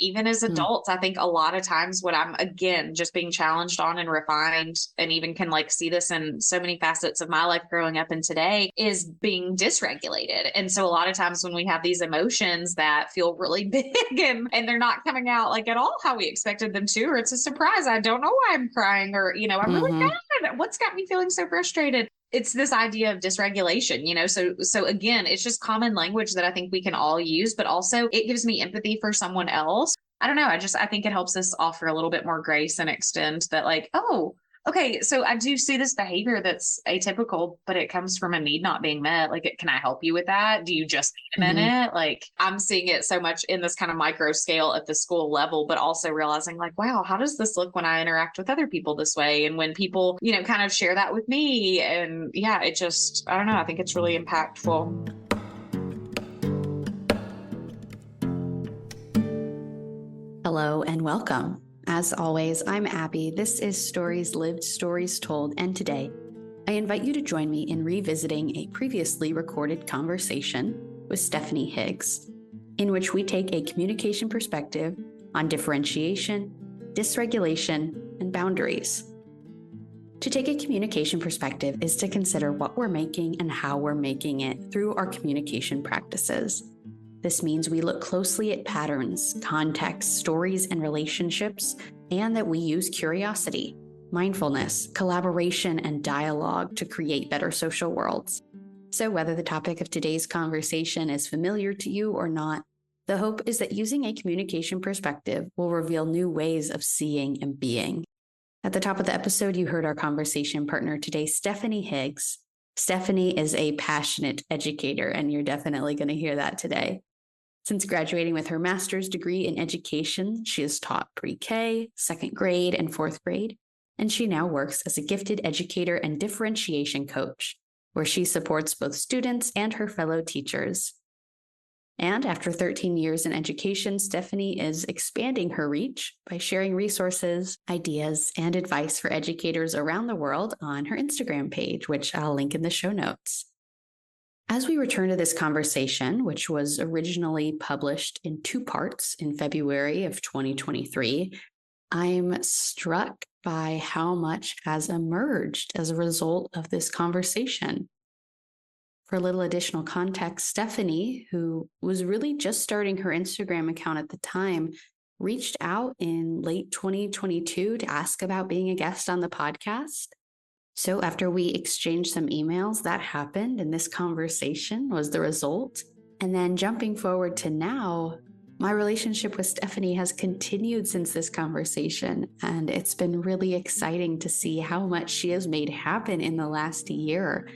even as adults, I think a lot of times what I'm, again, just being challenged on and refined, and even can like see this in so many facets of my life growing up and today, is being dysregulated. And so a lot of times when we have these emotions that feel really big and they're not coming out like at all how we expected them to, or it's a surprise, I don't know why I'm crying, or, I'm really mad. What's got me feeling so frustrated? It's this idea of dysregulation, so again, it's just common language that I think we can all use, but also it gives me empathy for someone else. I don't know. I think it helps us offer a little bit more grace and extend that, like, oh, okay, so I do see this behavior that's atypical, but it comes from a need not being met. Like, can I help you with that? Do you just need a minute? Like, I'm seeing it so much in this kind of micro scale at the school level, but also realizing, like, wow, how does this look when I interact with other people this way? And when people, kind of share that with me. And yeah, it just, I don't know, I think it's really impactful. Hello and welcome. As always, I'm Abbie. This is Stories Lived, Stories Told, and today I invite you to join me in revisiting a previously recorded conversation with Stephanie Higgs, in which we take a communication perspective on differentiation, dysregulation, and boundaries. To take a communication perspective is to consider what we're making and how we're making it through our communication practices. This means we look closely at patterns, context, stories, and relationships, and that we use curiosity, mindfulness, collaboration, and dialogue to create better social worlds. So whether the topic of today's conversation is familiar to you or not, the hope is that using a communication perspective will reveal new ways of seeing and being. At the top of the episode, you heard our conversation partner today, Stephanie Higgs. Stephanie is a passionate educator, and you're definitely going to hear that today. Since graduating with her master's degree in education, she has taught pre-K, second grade, and fourth grade, and she now works as a gifted educator and differentiation coach, where she supports both students and her fellow teachers. And after 13 years in education, Stephanie is expanding her reach by sharing resources, ideas, and advice for educators around the world on her Instagram page, which I'll link in the show notes. As we return to this conversation, which was originally published in 2 parts in February of 2023, I'm struck by how much has emerged as a result of this conversation. For a little additional context, Stephanie, who was really just starting her Instagram account at the time, reached out in late 2022 to ask about being a guest on the podcast. So after we exchanged some emails, that happened, and this conversation was the result. And then jumping forward to now, my relationship with Stephanie has continued since this conversation, and it's been really exciting to see how much she has made happen in the last year.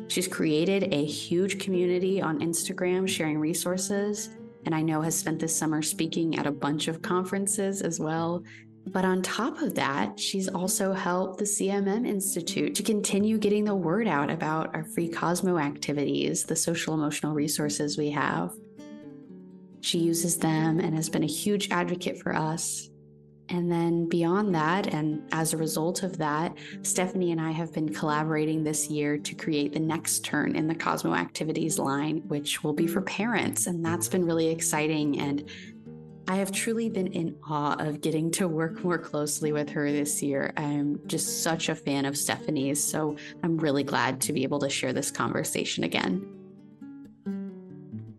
She's created a huge community on Instagram sharing resources, and I know has spent this summer speaking at a bunch of conferences as well. But on top of that, she's also helped the CMM Institute to continue getting the word out about our free Cosmo activities, the social emotional resources we have. She uses them and has been a huge advocate for us. And then beyond that, and as a result of that, Stephanie and I have been collaborating this year to create the next turn in the Cosmo activities line, which will be for parents. And that's been really exciting. And I have truly been in awe of getting to work more closely with her this year. I'm just such a fan of Stephanie's, so I'm really glad to be able to share this conversation again.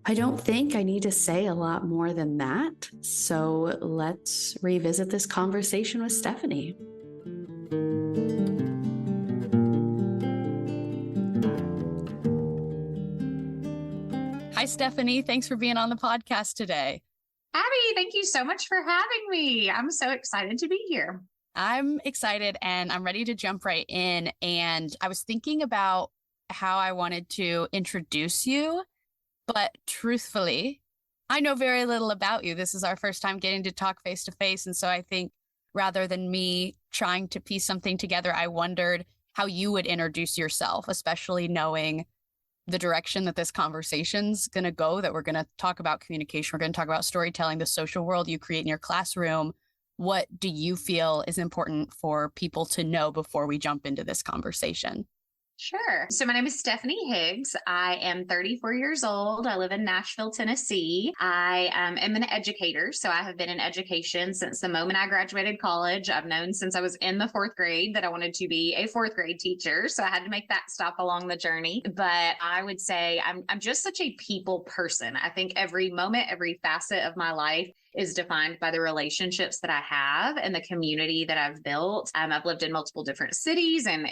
I don't think I need to say a lot more than that, so let's revisit this conversation with Stephanie. Hi, Stephanie. Thanks for being on the podcast today. Abbie, thank you so much for having me. I'm so excited to be here. I'm excited and I'm ready to jump right in. And I was thinking about how I wanted to introduce you, but truthfully, I know very little about you. This is our first time getting to talk face to face. And so I think rather than me trying to piece something together, I wondered how you would introduce yourself, especially knowing the direction that this conversation's going to go, that we're going to talk about communication. We're going to talk about storytelling, the social world you create in your classroom. What do you feel is important for people to know before we jump into this conversation? Sure. So my name is Stephanie Higgs. I am 34 years old. I live in Nashville, Tennessee. I am an educator. So I have been in education since the moment I graduated college. I've known since I was in the fourth grade that I wanted to be a fourth grade teacher. So I had to make that stop along the journey. But I would say I'm just such a people person. I think every moment, every facet of my life is defined by the relationships that I have and the community that I've built. I've lived in multiple different cities and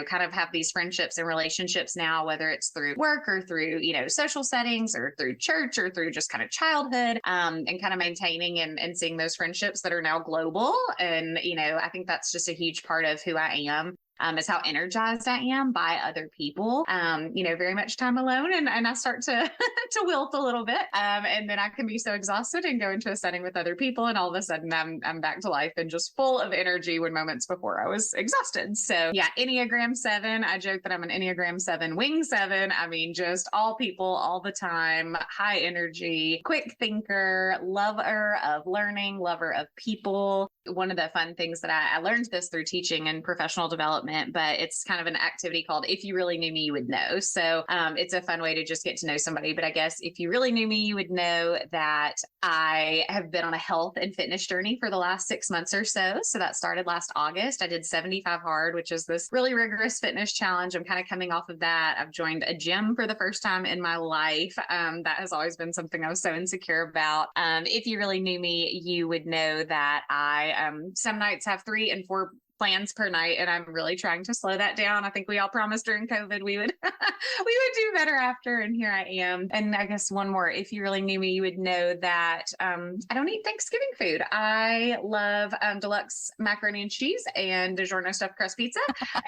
kind of have these friendships and relationships now, whether it's through work or through, social settings or through church or through just kind of childhood, and kind of maintaining and seeing those friendships that are now global. And, I think that's just a huge part of who I am. Is how energized I am by other people. Very much time alone, and I start to to wilt a little bit, and then I can be so exhausted and go into a setting with other people, and all of a sudden I'm back to life and just full of energy when moments before I was exhausted. So yeah, Enneagram 7. I joke that I'm an Enneagram 7 wing 7. I mean, just all people, all the time, high energy, quick thinker, lover of learning, lover of people. One of the fun things that I learned this through teaching and professional development, but it's kind of an activity called If You Really Knew Me, You Would Know. So it's a fun way to just get to know somebody. But I guess if you really knew me, you would know that I have been on a health and fitness journey for the last 6 months or so. So that started last August. I did 75 Hard, which is this really rigorous fitness challenge. I'm kind of coming off of that. I've joined a gym for the first time in my life. That has always been something I was so insecure about. If you really knew me, you would know that I some nights have 3 and 4 plans per night, and I'm really trying to slow that down. I think we all promised during COVID we would we would do better after, and here I am. And I guess one more, if you really knew me, you would know that I don't eat Thanksgiving food. I love deluxe macaroni and cheese and DiGiorno stuffed crust pizza,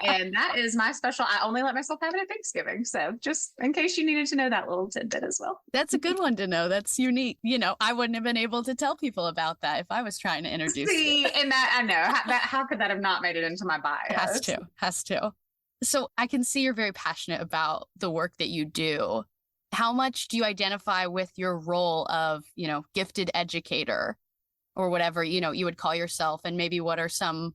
and that is my special. I only let myself have it at Thanksgiving. So just in case you needed to know that little tidbit as well. That's a good one to know. That's unique. I wouldn't have been able to tell people about that if I was trying to introduce you. And that I know how could that have not made it into my bio? Has to. So I can see you're very passionate about the work that you do. How much do you identify with your role of, gifted educator or whatever, you would call yourself? And maybe what are some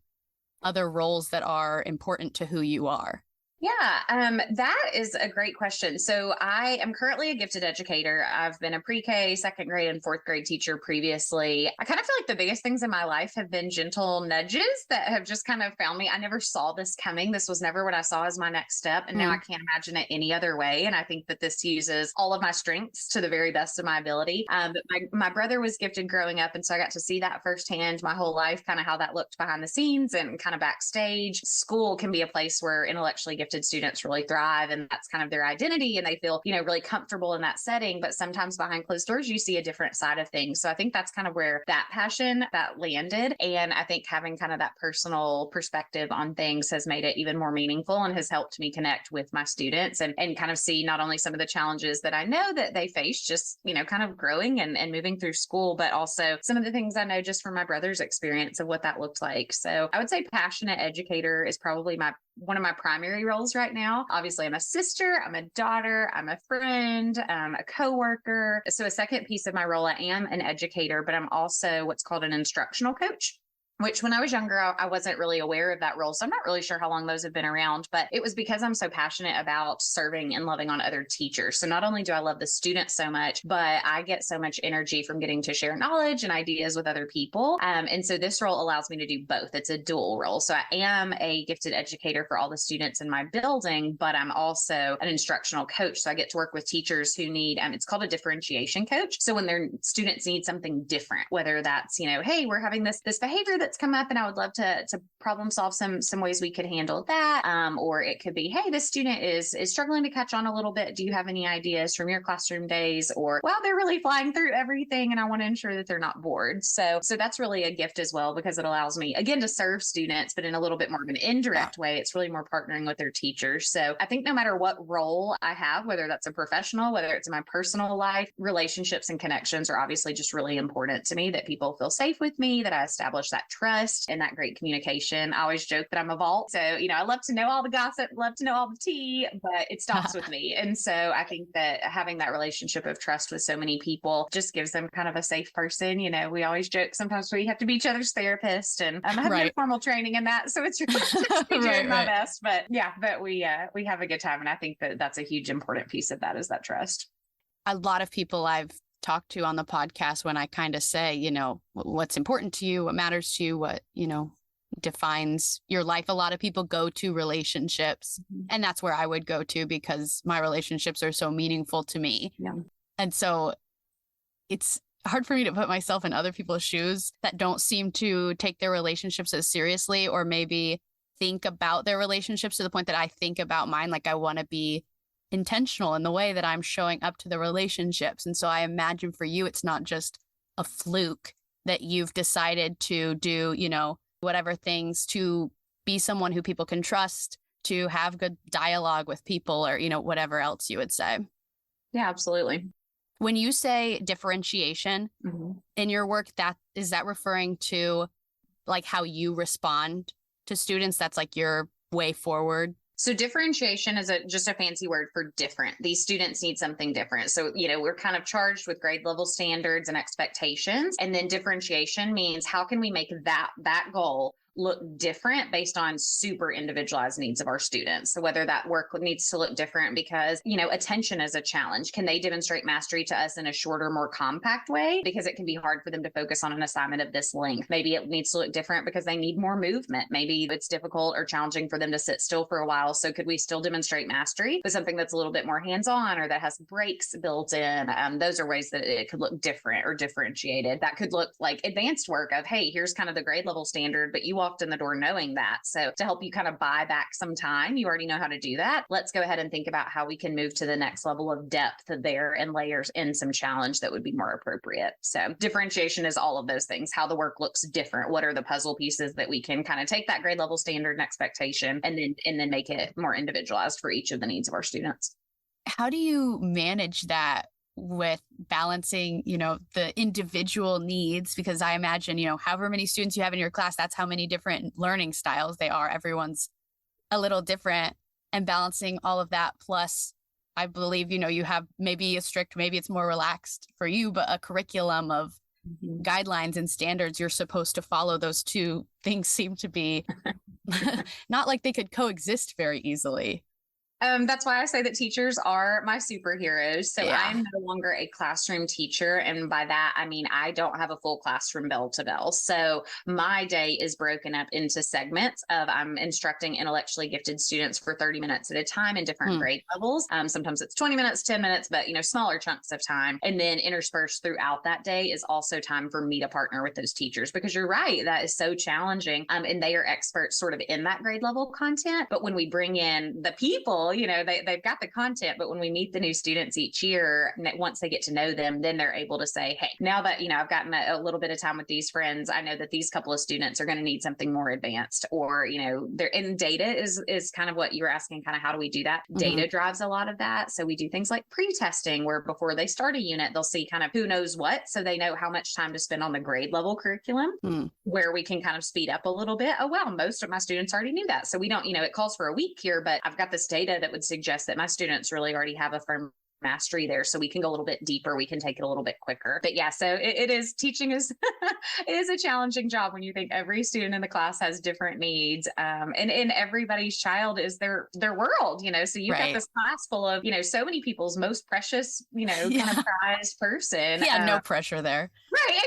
other roles that are important to who you are? Yeah, that is a great question. So I am currently a gifted educator. I've been a pre-K, second grade, and fourth grade teacher previously. I kind of feel like the biggest things in my life have been gentle nudges that have just kind of found me. I never saw this coming. This was never what I saw as my next step. And now I can't imagine it any other way. And I think that this uses all of my strengths to the very best of my ability. But my brother was gifted growing up. And so I got to see that firsthand my whole life, kind of how that looked behind the scenes and kind of backstage. School can be a place where intellectually gifted students really thrive, and that's kind of their identity, and they feel really comfortable in that setting. But sometimes behind closed doors you see a different side of things. So I think that's kind of where that passion that landed, and I think having kind of that personal perspective on things has made it even more meaningful and has helped me connect with my students and kind of see not only some of the challenges that I know that they face just kind of growing and moving through school, but also some of the things I know just from my brother's experience of what that looked like. So I would say passionate educator is probably one of my primary roles right now. Obviously, I'm a sister, I'm a daughter, I'm a friend, a coworker. So a second piece of my role, I am an educator, but I'm also what's called an instructional coach, which when I was younger, I wasn't really aware of that role. So I'm not really sure how long those have been around, but it was because I'm so passionate about serving and loving on other teachers. So not only do I love the students so much, but I get so much energy from getting to share knowledge and ideas with other people. And so this role allows me to do both. It's a dual role. So I am a gifted educator for all the students in my building, but I'm also an instructional coach. So I get to work with teachers who need, it's called a differentiation coach. So when their students need something different, whether that's, hey, we're having this behavior that's come up and I would love to problem solve some ways we could handle that. Or it could be, hey, this student is struggling to catch on a little bit. Do you have any ideas from your classroom days? Or, wow, they're really flying through everything and I want to ensure that they're not bored. So that's really a gift as well, because it allows me, again, to serve students, but in a little bit more of an indirect way. It's really more partnering with their teachers. So I think no matter what role I have, whether that's a professional, whether it's in my personal life, relationships and connections are obviously just really important to me, that people feel safe with me, that I establish that trust and that great communication. I always joke that I'm a vault. So, I love to know all the gossip, love to know all the tea, but it stops with me. And so I think that having that relationship of trust with so many people just gives them kind of a safe person. We always joke sometimes we have to be each other's therapist, and I have no formal training in that. So it's really just me doing my best. But we have a good time. And I think that that's a huge important piece of that, is that trust. A lot of people I've talked to on the podcast, when I kind of say, what's important to you, what matters to you, what, defines your life, a lot of people go to relationships. And that's where I would go to, because my relationships are so meaningful to me. Yeah. And so it's hard for me to put myself in other people's shoes that don't seem to take their relationships as seriously, or maybe think about their relationships to the point that I think about mine. Like, I want to be intentional in the way that I'm showing up to the relationships. And so I imagine for you, it's not just a fluke that you've decided to do, whatever things to be someone who people can trust, to have good dialogue with people, or, whatever else you would say. Yeah, absolutely. When you say differentiation in your work, is that referring to like how you respond to students? That's like your way forward? So differentiation is just a fancy word for different. These students need something different. So, we're kind of charged with grade level standards and expectations. And then differentiation means how can we make that goal look different based on super individualized needs of our students. So whether that work needs to look different because, attention is a challenge. Can they demonstrate mastery to us in a shorter, more compact way? Because it can be hard for them to focus on an assignment of this length. Maybe it needs to look different because they need more movement. Maybe it's difficult or challenging for them to sit still for a while. So could we still demonstrate mastery with something that's a little bit more hands-on or that has breaks built in? Those are ways that it could look different or differentiated. That could look like advanced work of, hey, here's kind of the grade level standard, but you walked in the door knowing that. So to help you kind of buy back some time, you already know how to do that. Let's go ahead and think about how we can move to the next level of depth there and layers in some challenge that would be more appropriate. So differentiation is all of those things, how the work looks different. What are the puzzle pieces that we can kind of take that grade level standard and expectation and then make it more individualized for each of the needs of our students. How do you manage that with balancing, the individual needs? Because I imagine, however many students you have in your class, that's how many different learning styles they are. Everyone's a little different, and balancing all of that. Plus, I believe, you have maybe a strict, maybe it's more relaxed for you, but a curriculum of guidelines and standards you're supposed to follow. Those two things seem to be not like they could coexist very easily. That's why I say that teachers are my superheroes. So I am no longer a classroom teacher. And by that, I mean, I don't have a full classroom bell to bell. So my day is broken up into segments of I'm instructing intellectually gifted students for 30 minutes at a time in different grade levels. Sometimes it's 20 minutes, 10 minutes, but, smaller chunks of time. And then interspersed throughout that day is also time for me to partner with those teachers, because you're right, that is so challenging. And they are experts sort of in that grade level content. But when we bring in the people, they've got the content, but when we meet the new students each year, once they get to know them, then they're able to say, hey, now that, I've gotten a little bit of time with these friends, I know that these couple of students are going to need something more advanced, or, they're in data is kind of what you were asking, kind of how do we do that? Data drives a lot of that. So we do things like pre-testing, where before they start a unit, they'll see kind of who knows what. So they know how much time to spend on the grade level curriculum, where we can kind of speed up a little bit. Oh, wow, most of my students already knew that. So we don't, it calls for a week here, but I've got this data that would suggest that my students really already have a firm mastery there. So we can go a little bit deeper. We can take it a little bit quicker. But yeah, so it is, teaching is, it is a challenging job when you think every student in the class has different needs. And everybody's child is their world, so you've got this class full of, so many people's most precious, kind of prized person. Yeah, no pressure there. Right,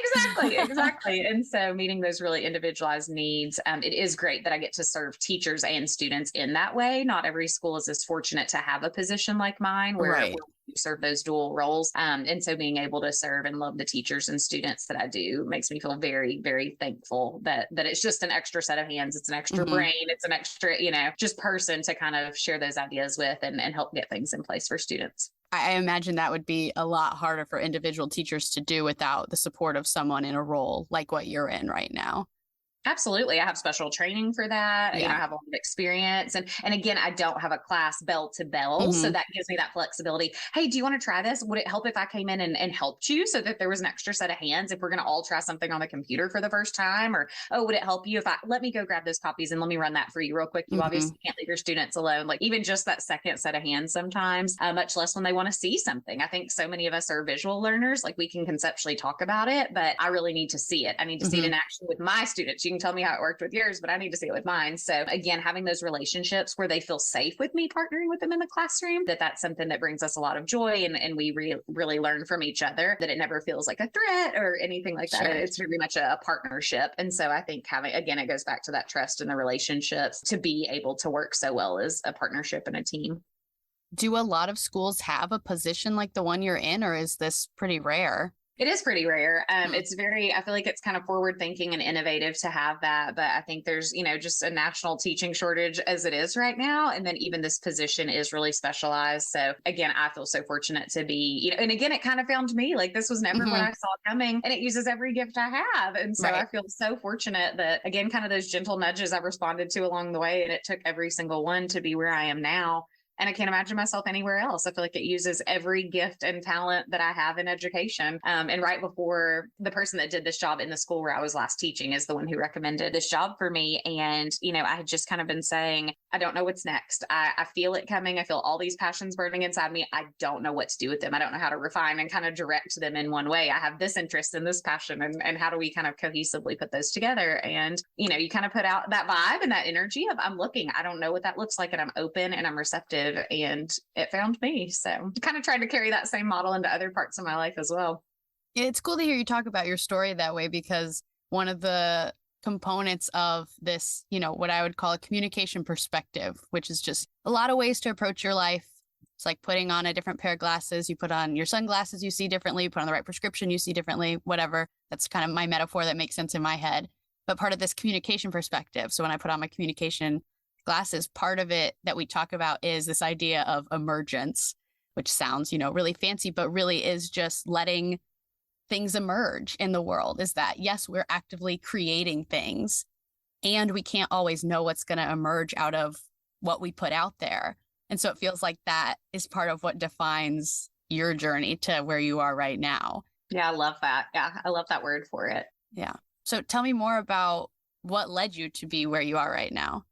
exactly. And so meeting those really individualized needs, it is great that I get to serve teachers and students in that way. Not every school is as fortunate to have a position like mine where we serve those dual roles. And so being able to serve and love the teachers and students that I do makes me feel very, very thankful that it's just an extra set of hands. It's an extra brain. It's an extra, just person to kind of share those ideas with and help get things in place for students. I imagine that would be a lot harder for individual teachers to do without the support of someone in a role like what you're in right now. Absolutely. I have special training for that. I Yeah. have a lot of experience. And again, I don't have a class bell to bell. So that gives me that flexibility. Hey, do you want to try this? Would it help if I came in and helped you so that there was an extra set of hands if we're going to all try something on the computer for the first time? Or, oh, would it help you if let me go grab those copies and let me run that for you real quick? You obviously can't leave your students alone. Like even just that second set of hands sometimes, much less when they want to see something. I think so many of us are visual learners. Like we can conceptually talk about it, but I really need to see it. I need to see it in action with my students. You can tell me how it worked with yours, but I need to see it with mine. So again, having those relationships where they feel safe with me partnering with them in the classroom, that's something that brings us a lot of joy. And we really learn from each other, that it never feels like a threat or anything like that. Sure. It's very much a partnership. And so I think again, it goes back to that trust in the relationships to be able to work so well as a partnership and a team. Do a lot of schools have a position like the one you're in, or is this pretty rare? It is pretty rare. It's I feel like it's kind of forward thinking and innovative to have that. But I think there's, just a national teaching shortage as it is right now. And then even this position is really specialized. So again, I feel so fortunate to be, and again, it kind of found me like this was never what I saw coming, and it uses every gift I have. And so I feel so fortunate that, again, kind of those gentle nudges I've responded to along the way. And it took every single one to be where I am now. And I can't imagine myself anywhere else. I feel like it uses every gift and talent that I have in education. And right before, the person that did this job in the school where I was last teaching is the one who recommended this job for me. And, I had just kind of been saying, I don't know what's next. I feel it coming. I feel all these passions burning inside me. I don't know what to do with them. I don't know how to refine and kind of direct them in one way. I have this interest and this passion, and how do we kind of cohesively put those together? And, you kind of put out that vibe and that energy of I'm looking, I don't know what that looks like, and I'm open and I'm receptive. And it found me. So I kind of tried to carry that same model into other parts of my life as well. It's cool to hear you talk about your story that way, because one of the components of this, what I would call a communication perspective, which is just a lot of ways to approach your life. It's like putting on a different pair of glasses. You put on your sunglasses, you see differently. You put on the right prescription, you see differently, whatever. That's kind of my metaphor that makes sense in my head. But part of this communication perspective. So when I put on my communication glasses, part of it that we talk about is this idea of emergence, which sounds, really fancy, but really is just letting things emerge in the world. Is that, yes, we're actively creating things, and we can't always know what's going to emerge out of what we put out there. And so it feels like that is part of what defines your journey to where you are right now. Yeah, I love that. Yeah, I love that word for it. Yeah. So tell me more about what led you to be where you are right now.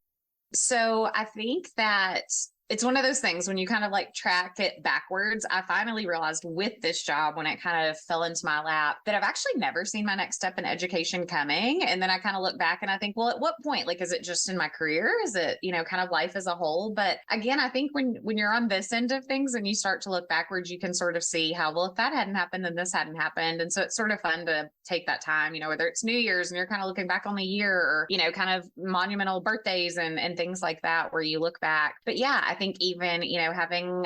So I think that it's one of those things when you kind of like track it backwards. I finally realized with this job, when it kind of fell into my lap, that I've actually never seen my next step in education coming. And then I kind of look back and I think, well, at what point? Like, is it just in my career? Is it, kind of life as a whole? But again, I think when you're on this end of things and you start to look backwards, you can sort of see how, well, if that hadn't happened, then this hadn't happened. And so it's sort of fun to take that time, whether it's New Year's and you're kind of looking back on the year, or, kind of monumental birthdays and things like that, where you look back. But yeah, I think even, having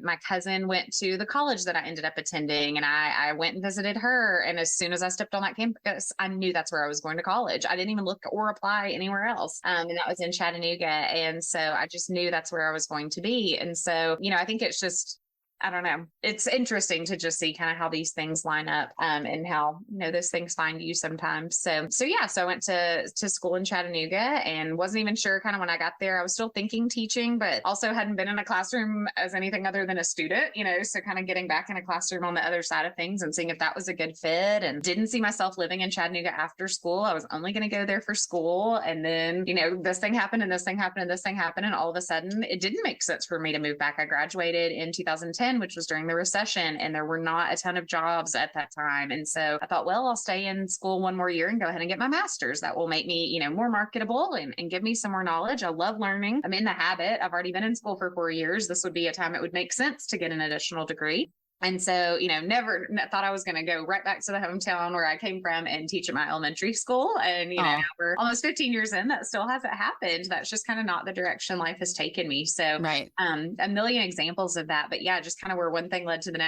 my cousin went to the college that I ended up attending, and I went and visited her. And as soon as I stepped on that campus, I knew that's where I was going to college. I didn't even look or apply anywhere else. And that was in Chattanooga. And so I just knew that's where I was going to be. And so, I think it's just, I don't know. It's interesting to just see kind of how these things line up, and how, those things find you sometimes. So I went to school in Chattanooga and wasn't even sure kind of when I got there. I was still thinking teaching, but also hadn't been in a classroom as anything other than a student, so kind of getting back in a classroom on the other side of things and seeing if that was a good fit, and didn't see myself living in Chattanooga after school. I was only going to go there for school. And then, this thing happened and this thing happened and this thing happened. And all of a sudden it didn't make sense for me to move back. I graduated in 2010, which was during the recession, and there were not a ton of jobs at that time. And so I thought, well, I'll stay in school one more year and go ahead and get my master's. That will make me, more marketable and give me some more knowledge. I love learning. I'm in the habit. I've already been in school for 4 years. This would be a time it would make sense to get an additional degree. And so, never thought I was going to go right back to the hometown where I came from and teach at my elementary school. And, now we're almost 15 years in, that still hasn't happened. That's just kind of not the direction life has taken me. So, a million examples of that. But yeah, just kind of where one thing led to the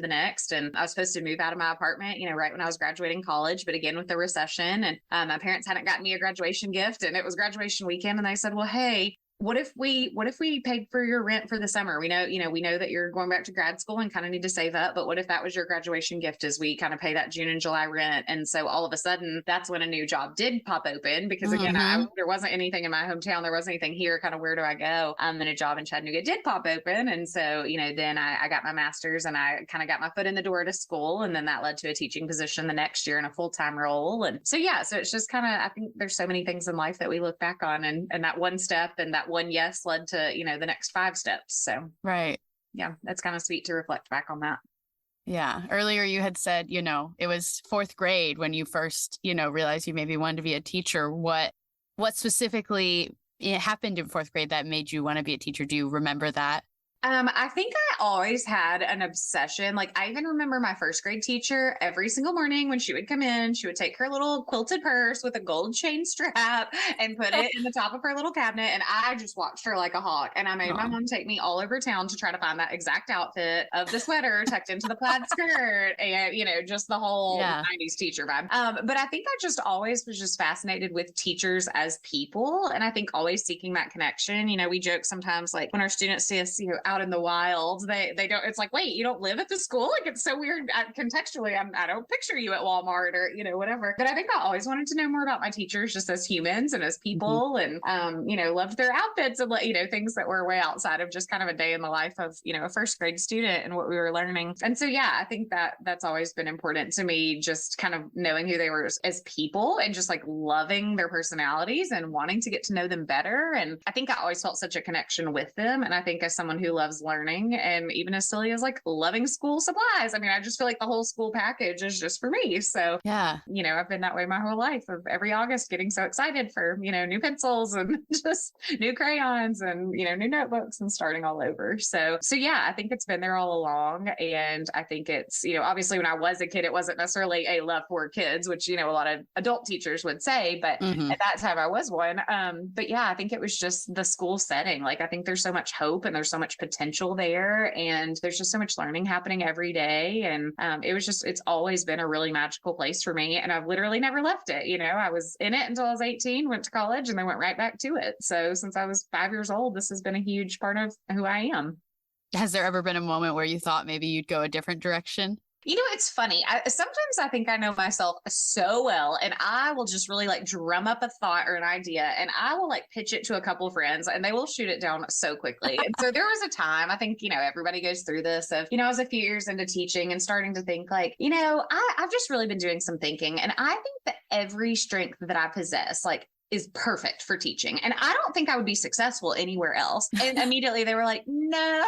next. And I was supposed to move out of my apartment, right when I was graduating college. But again, with the recession, and my parents hadn't gotten me a graduation gift, and it was graduation weekend. And they said, well, hey, what if we paid for your rent for the summer? We know that you're going back to grad school and kind of need to save up, but what if that was your graduation gift, as we kind of pay that June and July rent? And so all of a sudden that's when a new job did pop open, because again, there wasn't anything in my hometown. There wasn't anything here. Kind of, where do I go? And a job in Chattanooga did pop open. And so, then I got my master's and I kind of got my foot in the door to school. And then that led to a teaching position the next year in a full-time role. And so, yeah, so it's just kind of, I think there's so many things in life that we look back on, and that one step and that one yes led to, the next 5 steps. So, right. Yeah, that's kind of sweet to reflect back on that. Yeah. Earlier you had said, it was 4th grade when you first, realized you maybe wanted to be a teacher. What specifically happened in 4th grade that made you want to be a teacher? Do you remember that? I think I always had an obsession. Like, I even remember my 1st grade teacher, every single morning when she would come in, she would take her little quilted purse with a gold chain strap and put it in the top of her little cabinet. And I just watched her like a hawk. And I made my mom take me all over town to try to find that exact outfit of the sweater tucked into the plaid skirt and, just the whole 90s teacher vibe. But I think I just always was just fascinated with teachers as people. And I think always seeking that connection. We joke sometimes, like when our students see us, out in the wild, they don't, it's like, wait, you don't live at the school? Like, it's so weird. Contextually, I don't picture you at Walmart or, whatever. But I think I always wanted to know more about my teachers just as humans and as people, and, loved their outfits and, things that were way outside of just kind of a day in the life of, a 1st grade student and what we were learning. And so, yeah, I think that's always been important to me, just kind of knowing who they were as people and just like loving their personalities and wanting to get to know them better. And I think I always felt such a connection with them. And I think as someone who loves learning, and even as silly as like loving school supplies, I just feel like the whole school package is just for me. So yeah, I've been that way my whole life, of every August getting so excited for, new pencils and just new crayons and, new notebooks and starting all over. So yeah, I think it's been there all along. And I think it's, obviously when I was a kid, it wasn't necessarily a love for kids, which, a lot of adult teachers would say, but at that time I was one. But yeah, I think it was just the school setting. Like, I think there's so much hope and there's so much potential there, and there's just so much learning happening every day. And it's always been a really magical place for me, and I've literally never left it. I was in it until I was 18, went to college, and then went right back to it. So since I was 5 years old, this has been a huge part of who I am. Has there ever been a moment where you thought maybe you'd go a different direction? It's funny. Sometimes I think I know myself so well, and I will just really like drum up a thought or an idea, and I will like pitch it to a couple of friends, and they will shoot it down so quickly. And so there was a time, I think, everybody goes through this of, I was a few years into teaching and starting to think like, I've just really been doing some thinking, and I think that every strength that I possess, like, is perfect for teaching. And I don't think I would be successful anywhere else. And immediately they were like, no.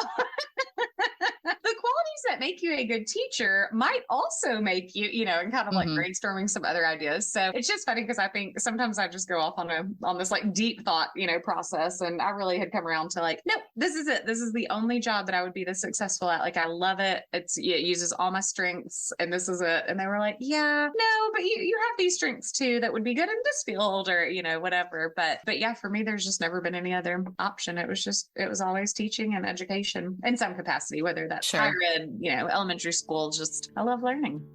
The qualities that make you a good teacher might also make you, and kind of like brainstorming some other ideas. So it's just funny, because I think sometimes I just go off on this like deep thought, process. And I really had come around to like, nope, this is it. This is the only job that I would be this successful at. Like, I love it. It uses all my strengths, and this is it. And they were like, yeah, no, but you have these strengths too that would be good in this field, or, whatever. But yeah, for me, there's just never been any other option. It was always teaching and education in some capacity, whether that's higher ed, elementary school. Just, I love learning.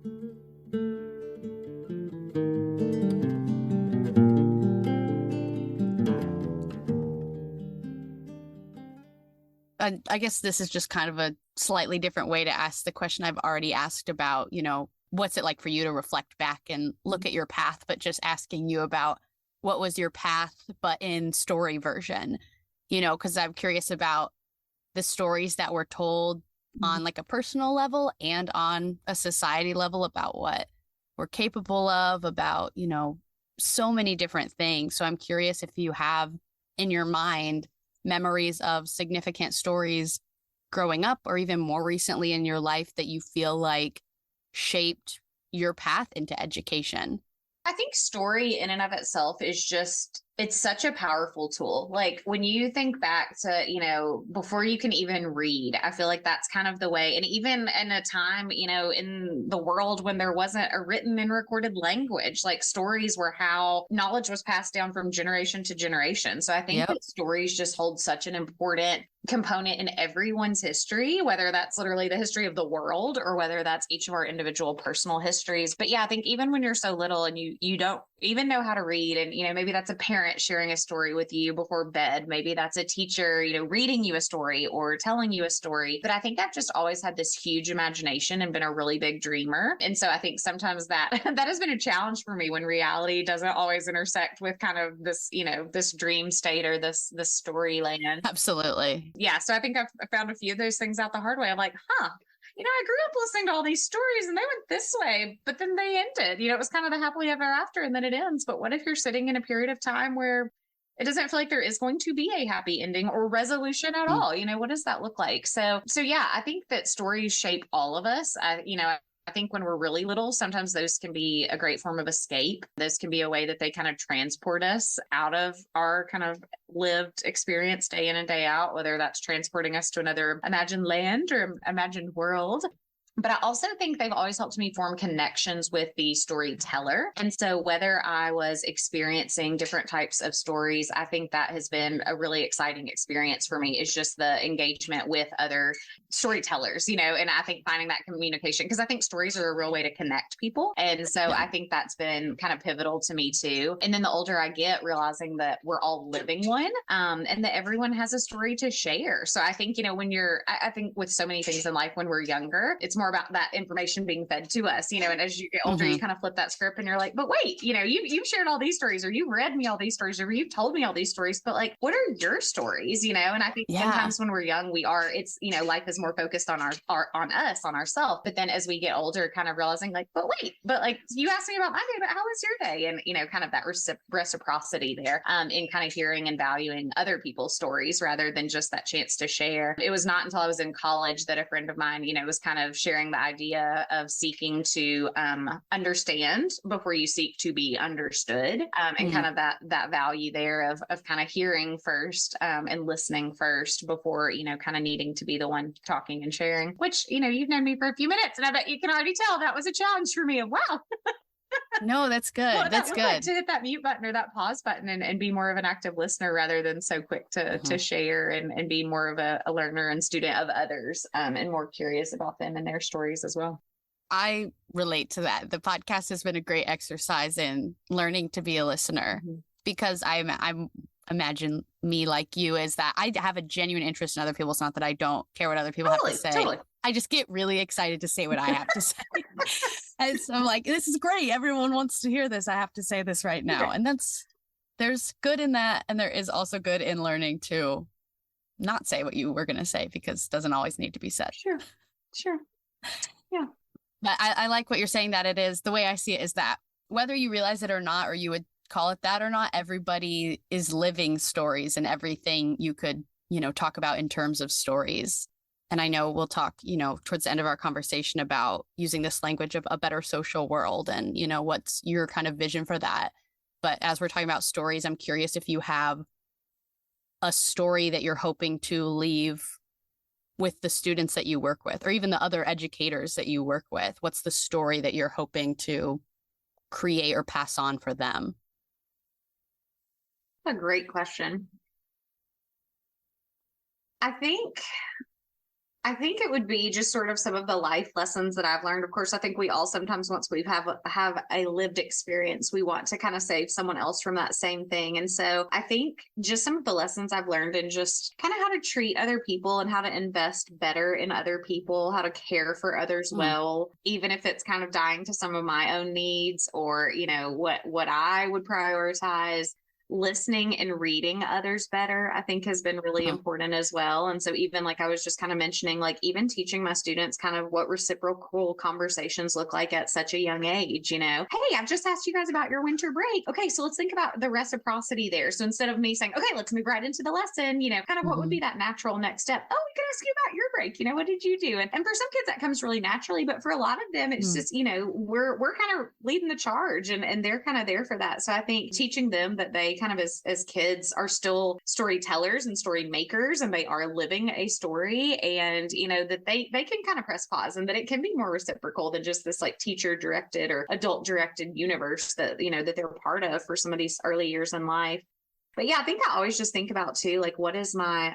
I guess this is just kind of a slightly different way to ask the question I've already asked about, what's it like for you to reflect back and look at your path, but just asking you about what was your path, but in story version, because I'm curious about the stories that were told on like a personal level and on a society level about what we're capable of, about, so many different things. So I'm curious if you have in your mind memories of significant stories growing up, or even more recently in your life, that you feel like shaped your path into education. I think story in and of itself is just, it's such a powerful tool. Like, when you think back to, before you can even read, I feel like that's kind of the way. And even in a time, in the world when there wasn't a written and recorded language, like, stories were how knowledge was passed down from generation to generation. So I think that stories just hold such an important component in everyone's history, whether that's literally the history of the world or whether that's each of our individual personal histories. But yeah, I think even when you're so little and you don't even know how to read, and maybe that's a parent parent sharing a story with you before bed. Maybe that's a teacher, reading you a story or telling you a story. But I think I've just always had this huge imagination and been a really big dreamer. And so I think sometimes that that has been a challenge for me when reality doesn't always intersect with kind of this, this dream state or this story land. Absolutely. Yeah. So I think I've found a few of those things out the hard way. I'm like, I grew up listening to all these stories and they went this way, but then they ended. It was kind of the happily ever after and then it ends. But what if you're sitting in a period of time where it doesn't feel like there is going to be a happy ending or resolution at all? What does that look like? So yeah, I think that stories shape all of us. I think when we're really little, sometimes those can be a great form of escape. Those can be a way that they kind of transport us out of our kind of lived experience day in and day out, whether that's transporting us to another imagined land or imagined world. But I also think they've always helped me form connections with the storyteller. And so whether I was experiencing different types of stories, I think that has been a really exciting experience for me, is just the engagement with other storytellers, and I think finding that communication, because I think stories are a real way to connect people. And so I think that's been kind of pivotal to me too. And then the older I get, realizing that we're all living one, and that everyone has a story to share. So I think, I think with so many things in life, when we're younger, it's more about that information being fed to us, and as you get older, you kind of flip that script and you're like, but wait, you've shared all these stories, or you've read me all these stories, or you've told me all these stories, but like, what are your stories, and I think sometimes when we're young, life is more focused on on ourselves. But then as we get older, kind of realizing like, but like you asked me about my day, but how was your day? And, kind of that reciprocity there, in kind of hearing and valuing other people's stories rather than just that chance to share. It was not until I was in college that a friend of mine, was kind of sharing the idea of seeking to understand before you seek to be understood, and kind of that value there of kind of hearing first, and listening first before, kind of needing to be the one talking and sharing, which, you've known me for a few minutes and I bet you can already tell that was a challenge for me of, wow. No, that's good. That's good. Like to hit that mute button or that pause button and be more of an active listener rather than so quick to share and be more of a learner and student of others, and more curious about them and their stories as well. I relate to that. The podcast has been a great exercise in learning to be a listener, because I'm imagine me like you is that I have a genuine interest in other people. It's not that I don't care what other people have to say. Totally. I just get really excited to say what I have to say. And so I'm like, this is great. Everyone wants to hear this. I have to say this right now. And there's good in that. And there is also good in learning to not say what you were going to say, because it doesn't always need to be said. Sure. Yeah. But I like what you're saying, that it is, the way I see it is that whether you realize it or not, or you would call it that or not, everybody is living stories, and everything you could, talk about in terms of stories. And I know we'll talk, towards the end of our conversation about using this language of a better social world and, what's your kind of vision for that. But as we're talking about stories, I'm curious if you have a story that you're hoping to leave with the students that you work with, or even the other educators that you work with. What's the story that you're hoping to create or pass on for them? A great question. I think it would be just sort of some of the life lessons that I've learned. Of course, I think we all sometimes, once we have a lived experience, we want to kind of save someone else from that same thing. And so I think just some of the lessons I've learned, and just kind of how to treat other people and how to invest better in other people, how to care for others well, even if it's kind of dying to some of my own needs, or, what I would prioritize. Listening and reading others better, I think, has been really important as well. And so even like I was just kind of mentioning, like even teaching my students kind of what reciprocal conversations look like at such a young age, hey, I've just asked you guys about your winter break. Okay, so let's think about the reciprocity there. So instead of me saying, okay, let's move right into the lesson, kind of what would be that natural next step? Oh, we can ask you about your break. What did you do? And for some kids that comes really naturally, but for a lot of them, it's just, we're kind of leading the charge, and they're kind of there for that. So I think teaching them that they kind of as kids are still storytellers and story makers, and they are living a story, and that they can kind of press pause, and that it can be more reciprocal than just this like teacher directed or adult directed universe that that they're part of for some of these early years in life. But yeah, I think I always just think about too, like, what is my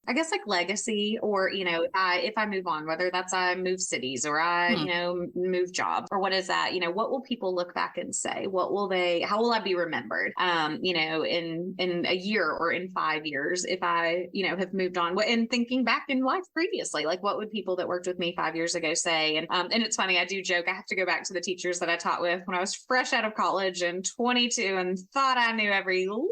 I guess like legacy, or, if I move on, whether that's I move cities or I, Hmm. move jobs, or what is that, what will people look back and say? How will I be remembered? In a year or in 5 years, if I, have moved on, and thinking back in life previously, like what would people that worked with me 5 years ago say? And it's funny, I do joke, I have to go back to the teachers that I taught with when I was fresh out of college and 22 and thought I knew every little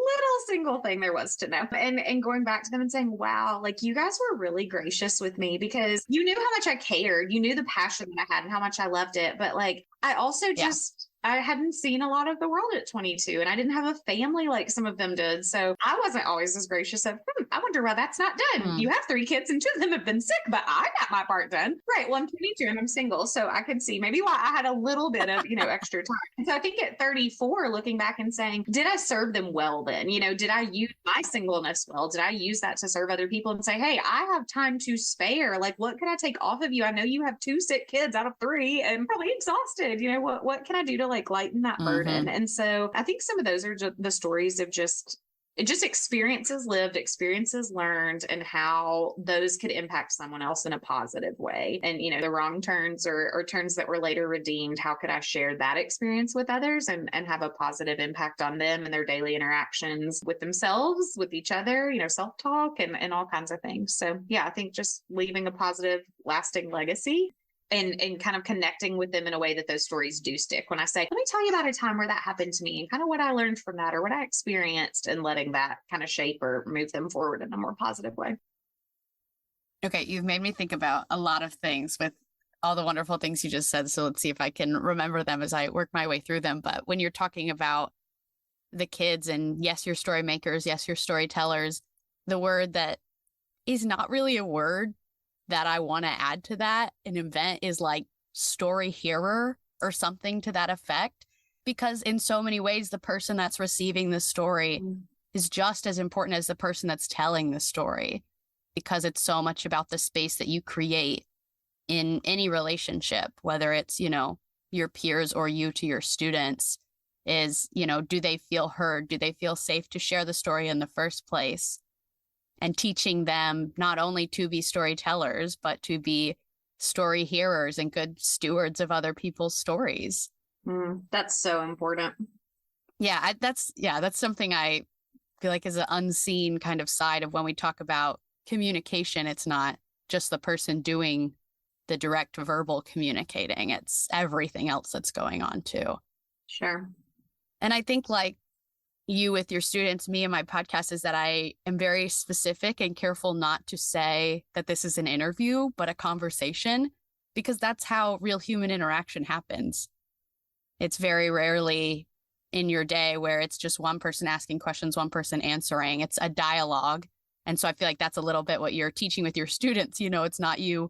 single thing there was to know. And going back to them and saying, wow, like you guys were really gracious with me because you knew how much I cared. You knew the passion that I had and how much I loved it. But like, I also Yeah. I hadn't seen a lot of the world at 22 and I didn't have a family like some of them did. So I wasn't always as gracious of, I wonder why that's not done. Hmm. You have 3 kids and 2 of them have been sick, but I got my part done. Right. Well, I'm 22 and I'm single. So I could see maybe why I had a little bit of, extra time. And so I think at 34, looking back and saying, did I serve them well then? Did I use my singleness well? Did I use that to serve other people and say, hey, I have time to spare. Like, what can I take off of you? I know you have 2 sick kids out of 3 and probably exhausted. What can I do to like lighten that burden? And so I think some of those are just the stories of just experiences lived, experiences learned, and how those could impact someone else in a positive way. And, the wrong turns or turns that were later redeemed, how could I share that experience with others and have a positive impact on them and their daily interactions with themselves, with each other, self-talk and all kinds of things. So yeah, I think just leaving a positive, lasting legacy and kind of connecting with them in a way that those stories do stick. When I say, let me tell you about a time where that happened to me and kind of what I learned from that or what I experienced, and letting that kind of shape or move them forward in a more positive way. Okay, you've made me think about a lot of things with all the wonderful things you just said. So let's see if I can remember them as I work my way through them. But when you're talking about the kids and yes, your story makers, yes, your storytellers, the word that is not really a word that I want to add to that an event is like story hearer or something to that effect, because in so many ways, the person that's receiving the story is just as important as the person that's telling the story, because it's so much about the space that you create in any relationship, whether it's, your peers or you to your students is, do they feel heard? Do they feel safe to share the story in the first place? And teaching them not only to be storytellers, but to be story hearers and good stewards of other people's stories. That's so important. Yeah, that's something I feel like is an unseen kind of side of when we talk about communication. It's not just the person doing the direct verbal communicating. It's everything else that's going on too. Sure. And I think like you with your students, me and my podcast is that I am very specific and careful not to say that this is an interview, but a conversation, because that's how real human interaction happens. It's very rarely in your day where it's just one person asking questions, one person answering. It's a dialogue. And so I feel like that's a little bit what you're teaching with your students. It's not you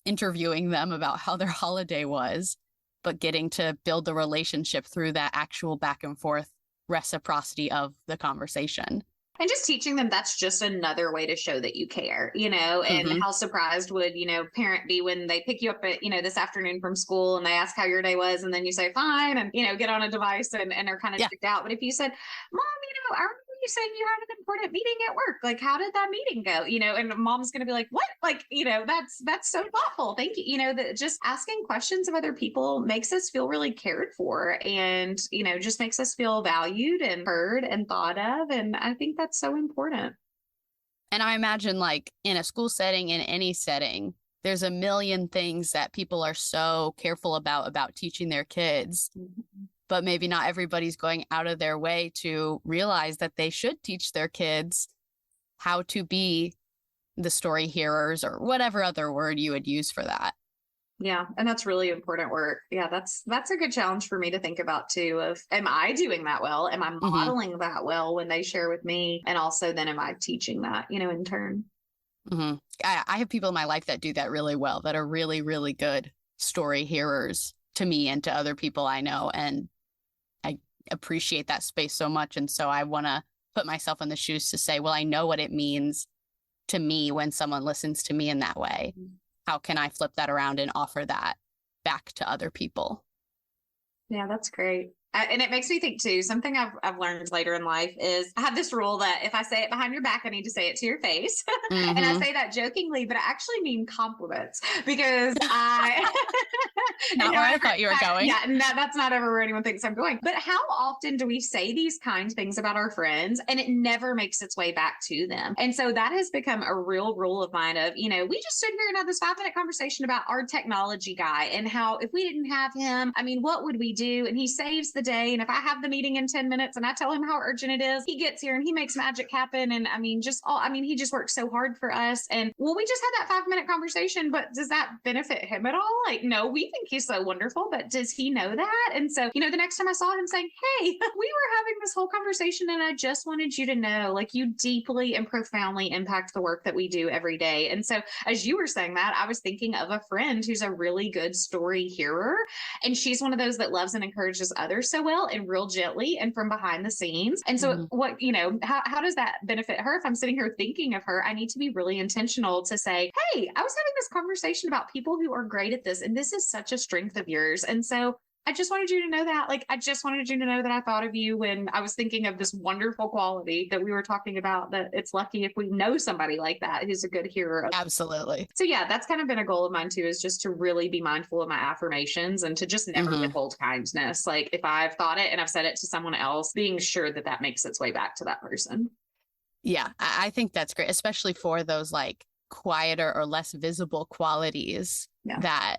interviewing them about how their holiday was, but getting to build the relationship through that actual back and forth reciprocity of the conversation. And just teaching them that's just another way to show that you care, and how surprised would, parent be when they pick you up at, this afternoon from school and they ask how your day was. And then you say, fine, and, get on a device and are kind of checked out. But if you said, Mom, I remember you saying you had an important meeting at work. Like, how did that meeting go? And mom's going to be like, what? Like, that's so thoughtful. Thank you. That just asking questions of other people makes us feel really cared for and, just makes us feel valued and heard and thought of. And I think that's so important. And I imagine like in a school setting, in any setting, there's a million things that people are so careful about teaching their kids. But maybe not everybody's going out of their way to realize that they should teach their kids how to be the story hearers or whatever other word you would use for that. Yeah. And that's really important work. Yeah. That's a good challenge for me to think about too, of am I doing that well? Am I modeling that well when they share with me? And also then am I teaching that, in turn? I have people in my life that do that really well, that are really, really good story hearers to me and to other people I know. And I appreciate that space so much. And so I want to put myself in the shoes to say, well, I know what it means to me when someone listens to me in that way. How can I flip that around and offer that back to other people? Yeah, that's great. And it makes me think too, something I've learned later in life is I have this rule that if I say it behind your back, I need to say it to your face. And I Mm-hmm. say that jokingly, but I actually mean compliments because I, and Not no, where I thought you were going. yeah, and that's not ever where anyone thinks I'm going. But how often do we say these kind things about our friends and it never makes its way back to them? And so that has become a real rule of mine of, we just stood here and had this 5-minute conversation about our technology guy and how if we didn't have him, I mean, what would we do? And he saves the day. And if I have the meeting in 10 minutes and I tell him how urgent it is, he gets here and he makes magic happen. And he just works so hard for us. And well, we just had that 5-minute conversation, but does that benefit him at all? Like, no, we think he's so wonderful, but does he know that? And so, the next time I saw him saying, hey, we were having this whole conversation and I just wanted you to know, like, you deeply and profoundly impact the work that we do every day. And so as you were saying that, I was thinking of a friend who's a really good story hearer. And she's one of those that loves and encourages others so well and real gently and from behind the scenes. And so how does that benefit her? If I'm sitting here thinking of her, I need to be really intentional to say, hey, I was having this conversation about people who are great at this. And this is such a strength of yours. And so I just wanted you to know that. Like, I just wanted you to know that I thought of you when I was thinking of this wonderful quality that we were talking about, that it's lucky if we know somebody like that who's a good hearer. Absolutely. So yeah, that's kind of been a goal of mine too, is just to really be mindful of my affirmations and to just never withhold kindness. Like if I've thought it and I've said it to someone else, being sure that that makes its way back to that person. Yeah, I think that's great, especially for those like quieter or less visible qualities that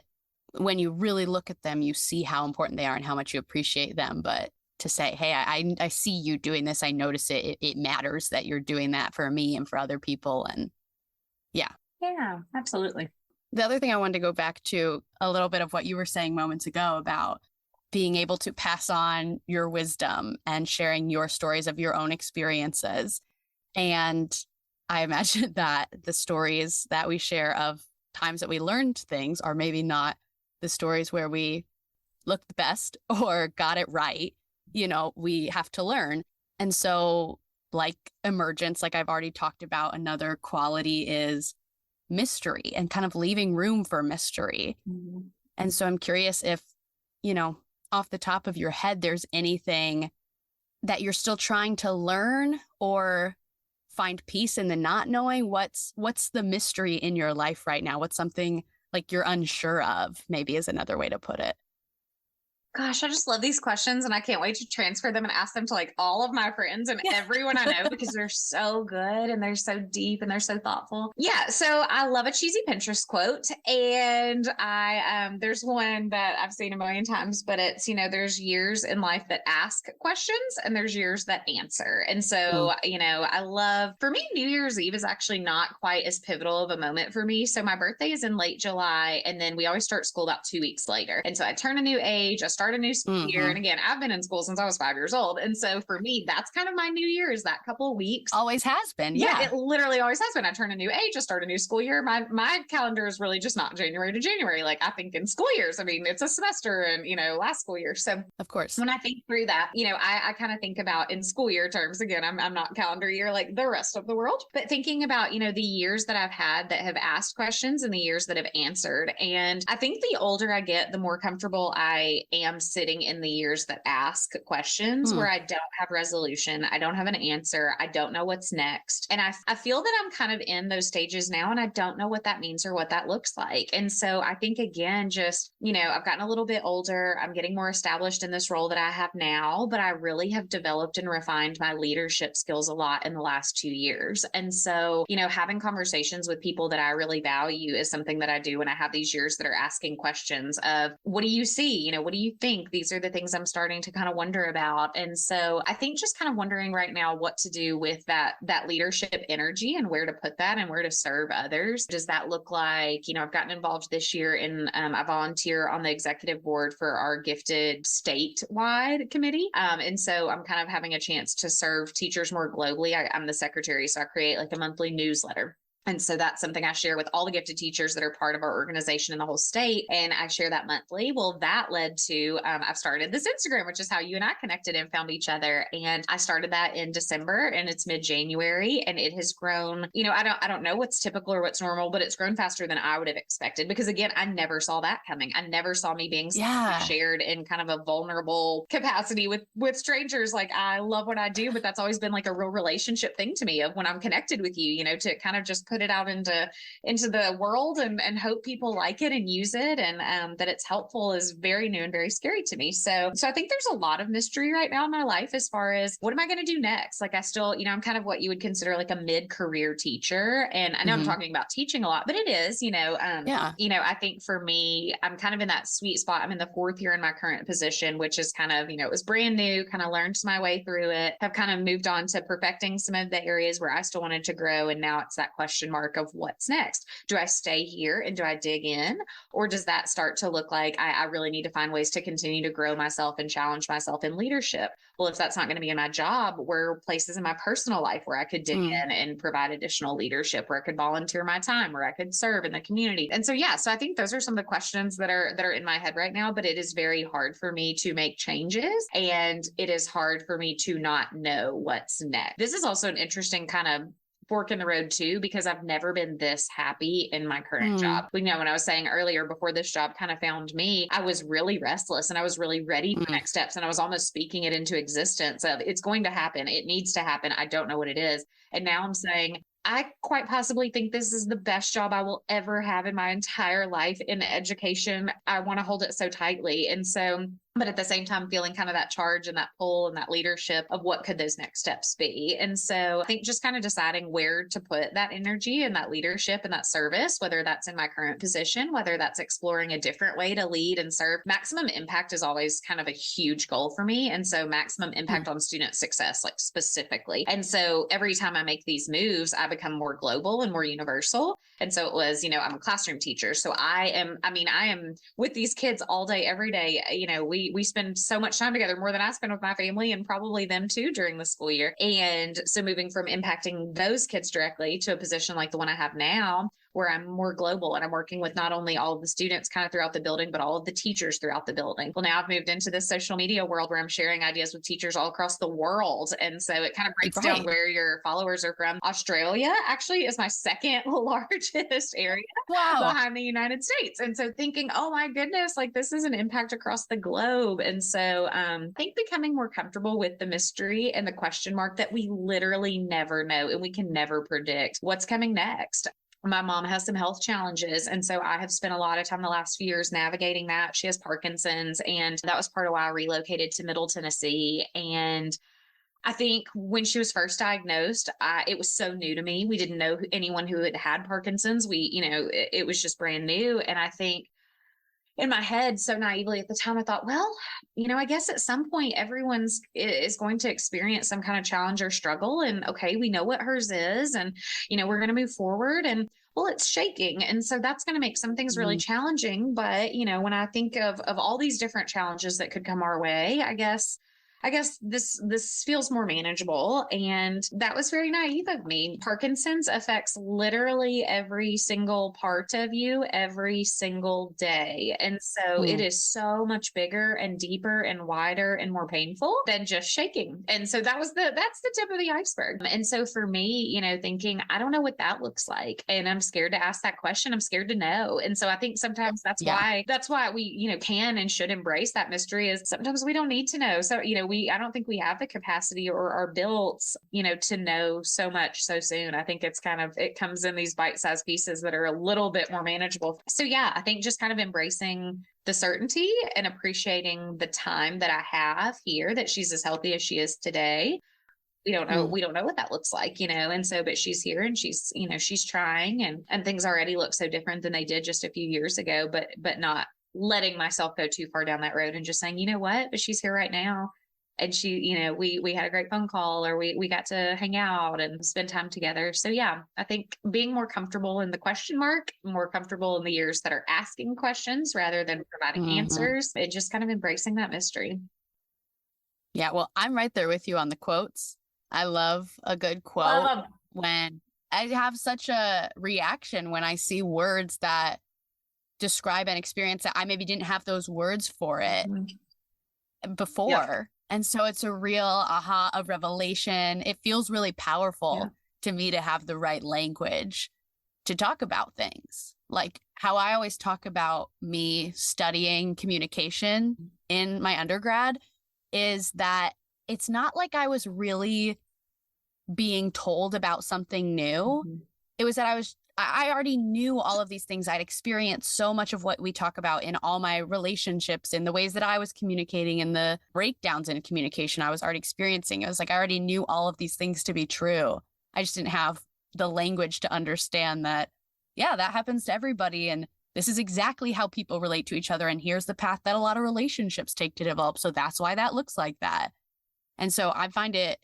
when you really look at them, you see how important they are and how much you appreciate them. But to say, hey, I see you doing this. I notice it. It matters that you're doing that for me and for other people. And yeah. Yeah, absolutely. The other thing I wanted to go back to a little bit of what you were saying moments ago about being able to pass on your wisdom and sharing your stories of your own experiences. And I imagine that the stories that we share of times that we learned things are maybe not the stories where we looked the best or got it right. We have to learn. And so like emergence, like I've already talked about, another quality is mystery and kind of leaving room for mystery. Mm-hmm. And so I'm curious if, off the top of your head, there's anything that you're still trying to learn or find peace in the not knowing. What's the mystery in your life right now? What's something like you're unsure of, maybe is another way to put it. Gosh, I just love these questions and I can't wait to transfer them and ask them to like all of my friends and everyone I know because they're so good and they're so deep and they're so thoughtful. Yeah. So I love a cheesy Pinterest quote. And there's one that I've seen a million times, but it's, there's years in life that ask questions and there's years that answer. And so, I love, for me, New Year's Eve is actually not quite as pivotal of a moment for me. So my birthday is in late July and then we always start school about 2 weeks later. And so I turn a new age, I start a new school year. And again, I've been in school since I was 5 years old. And so for me, that's kind of my new year, is that couple of weeks. Always has been. Yeah. It literally always has been. I turn a new age, I start a new school year. My calendar is really just not January to January. Like I think in school years, I mean, it's a semester and, last school year. So of course, when I think through that, I kind of think about in school year terms, again, I'm not calendar year like the rest of the world, but thinking about, the years that I've had that have asked questions and the years that have answered. And I think the older I get, the more comfortable I am sitting in the years that ask questions where I don't have resolution. I don't have an answer. I don't know what's next. And I feel that I'm kind of in those stages now and I don't know what that means or what that looks like. And so I think again, just, I've gotten a little bit older. I'm getting more established in this role that I have now, but I really have developed and refined my leadership skills a lot in the last 2 years. And so, having conversations with people that I really value is something that I do when I have these years that are asking questions of, what do you see? What do you think? These are the things I'm starting to kind of wonder about. And so I think just kind of wondering right now what to do with that leadership energy and where to put that and where to serve others. Does that look like, I've gotten involved this year in, I volunteer on the executive board for our gifted statewide committee. And so I'm kind of having a chance to serve teachers more globally. I'm the secretary, so I create like a monthly newsletter. And so that's something I share with all the gifted teachers that are part of our organization in the whole state. And I share that monthly. Well, that led to, I've started this Instagram, which is how you and I connected and found each other. And I started that in December, and it's mid-January, and it has grown, I don't know what's typical or what's normal, but it's grown faster than I would have expected, because again, I never saw that coming. I never saw me being shared in kind of a vulnerable capacity with strangers. Like, I love what I do, but that's always been like a real relationship thing to me, of when I'm connected with you, to kind of just put it out into the world and hope people like it and use it, and that it's helpful, is very new and very scary to me. So I think there's a lot of mystery right now in my life as far as what am I going to do next? Like, I still, I'm kind of what you would consider like a mid-career teacher. And I know I'm talking about teaching a lot, but it is, I think for me, I'm kind of in that sweet spot. I'm in the 4th year in my current position, which is kind of, it was brand new, kind of learned my way through it, have kind of moved on to perfecting some of the areas where I still wanted to grow. And now it's that question mark of what's next. Do I stay here and do I dig in? Or does that start to look like I really need to find ways to continue to grow myself and challenge myself in leadership? Well, if that's not going to be in my job, where are places in my personal life where I could dig in and provide additional leadership, where I could volunteer my time, where I could serve in the community? And so, so I think those are some of the questions that are in my head right now, but it is very hard for me to make changes, and it is hard for me to not know what's next. This is also an interesting kind of fork in the road too, because I've never been this happy in my current job. When I was saying earlier, before this job kind of found me, I was really restless and I was really ready for next steps. And I was almost speaking it into existence of, it's going to happen. It needs to happen. I don't know what it is. And now I'm saying, I quite possibly think this is the best job I will ever have in my entire life in education. I want to hold it so tightly. And so, but at the same time, feeling kind of that charge and that pull and that leadership of what could those next steps be. And so I think just kind of deciding where to put that energy and that leadership and that service, whether that's in my current position, whether that's exploring a different way to lead and serve. Maximum impact is always kind of a huge goal for me. And so maximum impact on student success, like specifically. And so every time I make these moves, I become more global and more universal. And so it was, I'm a classroom teacher. So I am with these kids all day, every day. We spend so much time together, more than I spend with my family, and probably them too during the school year. And so moving from impacting those kids directly to a position like the one I have now, where I'm more global and I'm working with not only all of the students kind of throughout the building, but all of the teachers throughout the building. Well, now I've moved into this social media world where I'm sharing ideas with teachers all across the world. And so it kind of breaks down where your followers are from. Australia actually is my second largest area behind the United States. And so thinking, oh my goodness, like this is an impact across the globe. And so I think becoming more comfortable with the mystery and the question mark that we literally never know, and we can never predict what's coming next. My mom has some health challenges. And so I have spent a lot of time the last few years navigating that. She has Parkinson's, and that was part of why I relocated to Middle Tennessee. And I think when she was first diagnosed, it was so new to me. We didn't know anyone who had Parkinson's. It was just brand new. And I think in my head, so naively at the time, I thought, well, I guess at some point everyone is going to experience some kind of challenge or struggle. And okay, we know what hers is, and, we're going to move forward, and well, it's shaking. And so that's going to make some things really challenging. But, when I think of all these different challenges that could come our way, I guess this feels more manageable. And that was very naive of me. Parkinson's affects literally every single part of you every single day. And so it is so much bigger and deeper and wider and more painful than just shaking. And so that's the tip of the iceberg. And so for me, thinking, I don't know what that looks like. And I'm scared to ask that question. I'm scared to know. And so I think sometimes that's why we, can and should embrace that mystery, is sometimes we don't need to know. So, I don't think we have the capacity or are built, to know so much so soon. I think it comes in these bite-sized pieces that are a little bit more manageable. So I think just kind of embracing the certainty and appreciating the time that I have here, that she's as healthy as she is today. We don't know what that looks like, and so, but she's here and she's, she's trying, and things already look so different than they did just a few years ago, but not letting myself go too far down that road and just saying, you know what, but she's here right now. And she, we had a great phone call, or we got to hang out and spend time together. So I think being more comfortable in the question mark, more comfortable in the years that are asking questions rather than providing answers, and just kind of embracing that mystery. Yeah, well, I'm right there with you on the quotes. I love a good quote when I have such a reaction when I see words that describe an experience that I maybe didn't have those words for it before. Yep. And so it's a real aha, a revelation. It feels really powerful to me to have the right language to talk about things. Like how I always talk about me studying communication in my undergrad is that it's not like I was really being told about something new. It was that I already knew all of these things. I'd experienced so much of what we talk about in all my relationships, in the ways that I was communicating, and the breakdowns in communication I was already experiencing. It was like I already knew all of these things to be true. I just didn't have the language to understand that, yeah, that happens to everybody. And this is exactly how people relate to each other. And here's the path that a lot of relationships take to develop. So that's why that looks like that. And so I find it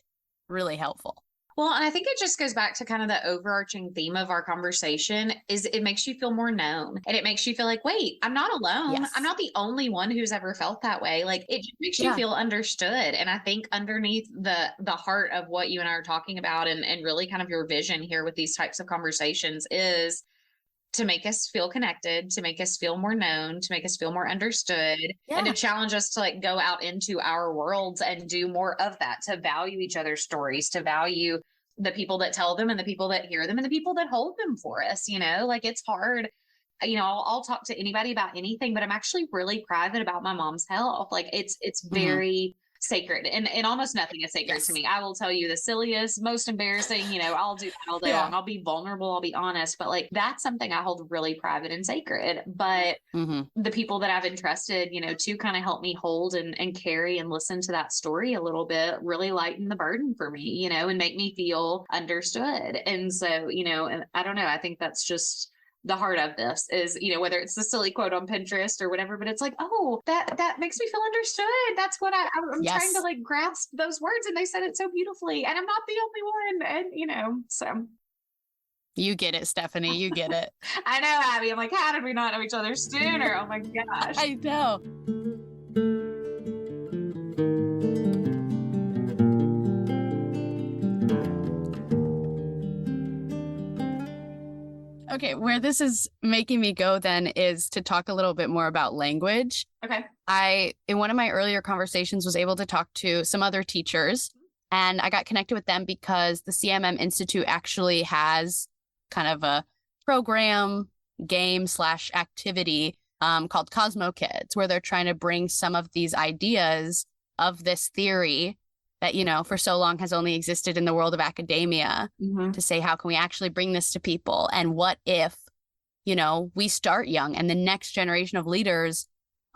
really helpful. Well, and I think it just goes back to kind of the overarching theme of our conversation is it makes you feel more known, and it makes you feel like, wait, I'm not alone. Yes. I'm not the only one who's ever felt that way. Like it just makes you feel understood. And I think underneath the heart of what you and I are talking about and really kind of your vision here with these types of conversations is to make us feel connected, to make us feel more known, to make us feel more understood, and to challenge us to like go out into our worlds and do more of that, to value each other's stories, to value the people that tell them and the people that hear them and the people that hold them for us. You know, like it's hard. You know, I'll talk to anybody about anything, but I'm actually really private about my mom's health. Like it's very sacred, and almost nothing is sacred to me. I will tell you the silliest, most embarrassing, you know, I'll do that all day long. I'll be vulnerable, I'll be honest, but like that's something I hold really private and sacred. But the people that I've entrusted, you know, to kind of help me hold and carry and listen to that story a little bit really lighten the burden for me, you know, and make me feel understood. And so, you know, and I don't know, I think that's just the heart of this is, you know, whether it's the silly quote on Pinterest or whatever, but it's like, oh, that makes me feel understood. That's what I'm trying to like grasp those words. And they said it so beautifully, and I'm not the only one. And, you know, so. You get it, Stephanie. You get it. I know, Abbie. I'm like, how did we not know each other sooner? Oh my gosh. I know. Okay, where this is making me go then is to talk a little bit more about language. Okay. I, in one of my earlier conversations, was able to talk to some other teachers, and I got connected with them because the CMM Institute actually has kind of a program, game/activity called Cosmo Kids, where they're trying to bring some of these ideas of this theory that, you know, for so long has only existed in the world of academia to say, how can we actually bring this to people? And what if, you know, we start young and the next generation of leaders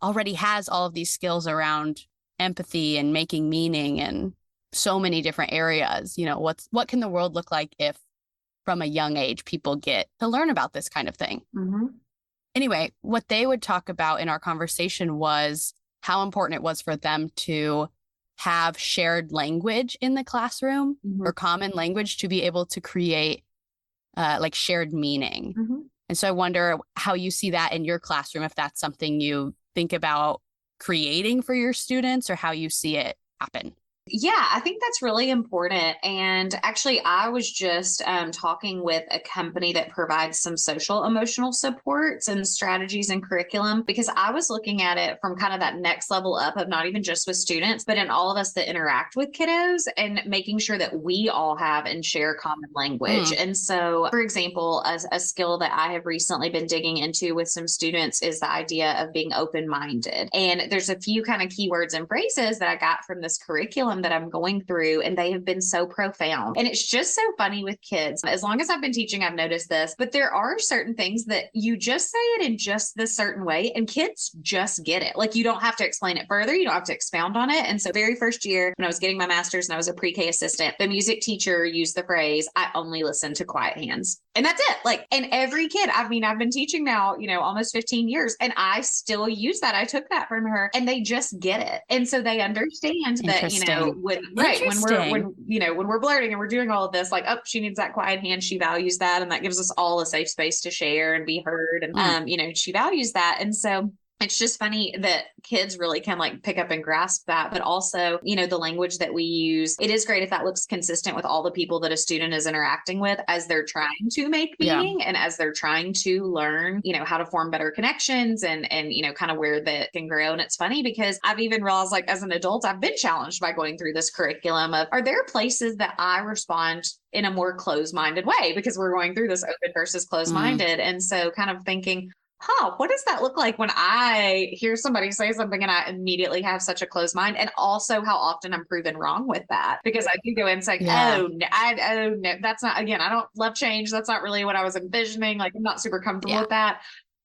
already has all of these skills around empathy and making meaning and so many different areas. You know, what can the world look like if from a young age people get to learn about this kind of thing? Anyway, what they would talk about in our conversation was how important it was for them to have shared language in the classroom or common language to be able to create like shared meaning. And so I wonder how you see that in your classroom, if that's something you think about creating for your students or how you see it happen. Yeah, I think that's really important. And actually, I was just talking with a company that provides some social emotional supports and strategies and curriculum, because I was looking at it from kind of that next level up of not even just with students, but in all of us that interact with kiddos and making sure that we all have and share common language. And so, for example, a skill that I have recently been digging into with some students is the idea of being open-minded. And there's a few kind of keywords and phrases that I got from this curriculum that I'm going through, and they have been so profound. And it's just so funny with kids. As long as I've been teaching, I've noticed this, but there are certain things that you just say it in just this certain way, and kids just get it. Like you don't have to explain it further. You don't have to expound on it. And so very first year when I was getting my master's and I was a pre-K assistant, the music teacher used the phrase, I only listen to quiet hands. And that's it. Like, and every kid, I mean, I've been teaching now, you know, almost 15 years, and I still use that. I took that from her, and they just get it. And so they understand that, you know, when we're blurting and we're doing all of this, like, oh, she needs that quiet hand. She values that. And that gives us all a safe space to share and be heard. And, you know, she values that. And so it's just funny that kids really can like pick up and grasp that, but also, the language that we use, it is great if that looks consistent with all the people that a student is interacting with as they're trying to make Yeah. meaning and as they're trying to learn, how to form better connections and, kind of where that can grow. And it's funny because I've even realized like as an adult, I've been challenged by going through this curriculum of, are there places that I respond in a more closed-minded way because we're going through this open versus closed-minded. And so kind of thinking, what does that look like when I hear somebody say something and I immediately have such a closed mind? And also how often I'm proven wrong with that because I do go in saying, oh, no, that's not, again, I don't love change. That's not really what I was envisioning. Like, I'm not super comfortable with that.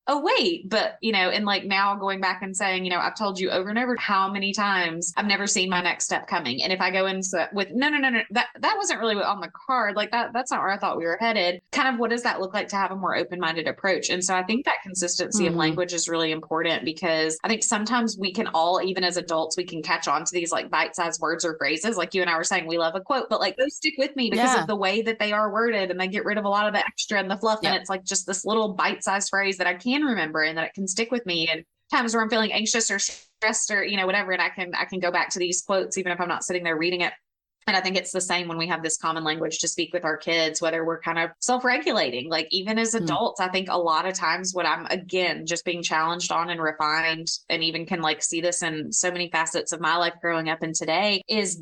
Oh, wait, but, and like now going back and saying, I've told you over and over how many times I've never seen my next step coming. And if I go in with, no, that wasn't really on the card. Like that's not where I thought we were headed. Kind of what does that look like to have a more open-minded approach? And so I think that consistency of language is really important because I think sometimes we can all, even as adults, we can catch on to these like bite-sized words or phrases. Like you and I were saying, we love a quote, but like those stick with me because of the way that they are worded and they get rid of a lot of the extra and the fluff. And it's like just this little bite-sized phrase that I can remember and that it can stick with me. And times where I'm feeling anxious or stressed or, whatever. And I can go back to these quotes, even if I'm not sitting there reading it. And I think it's the same when we have this common language to speak with our kids, whether we're kind of self-regulating, like even as adults, I think a lot of times what I'm, again, just being challenged on and refined and even can like see this in so many facets of my life growing up and today is,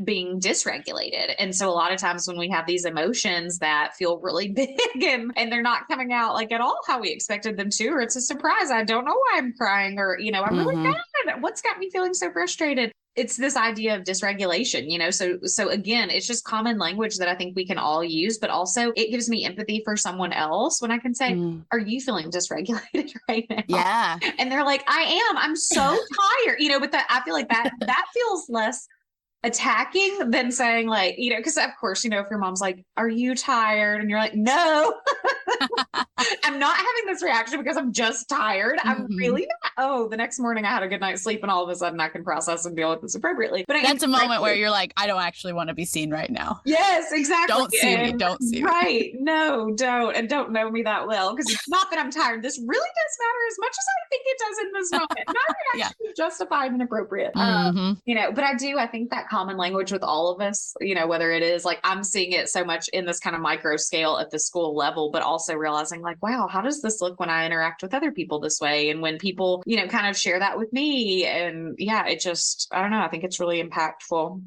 being dysregulated. And so a lot of times when we have these emotions that feel really big and they're not coming out like at all how we expected them to, or it's a surprise. I don't know why I'm crying or, I'm really mad. What's got me feeling so frustrated? It's this idea of dysregulation, so again, it's just common language that I think we can all use, but also it gives me empathy for someone else when I can say, are you feeling dysregulated right now? Yeah. And they're like, I'm so tired, but that I feel like that feels less attacking than saying like, because of course, if your mom's like, are you tired? And you're like, no, I'm not having this reaction because I'm just tired. I'm really not. Oh, the next morning I had a good night's sleep and all of a sudden I can process and deal with this appropriately. But that's a moment where you're like, I don't actually want to be seen right now. Yes, exactly. Don't see me. Don't see me. Right. No, don't. And don't know me that well. Because it's not that I'm tired. This really does matter as much as I think it does in this moment. Not actually justified and appropriate. But I think that common language with all of us, whether it is like I'm seeing it so much in this kind of micro scale at the school level, but also realizing like, wow, how does this look when I interact with other people this way? And when people, kind of share that with me. And it just, I don't know. I think it's really impactful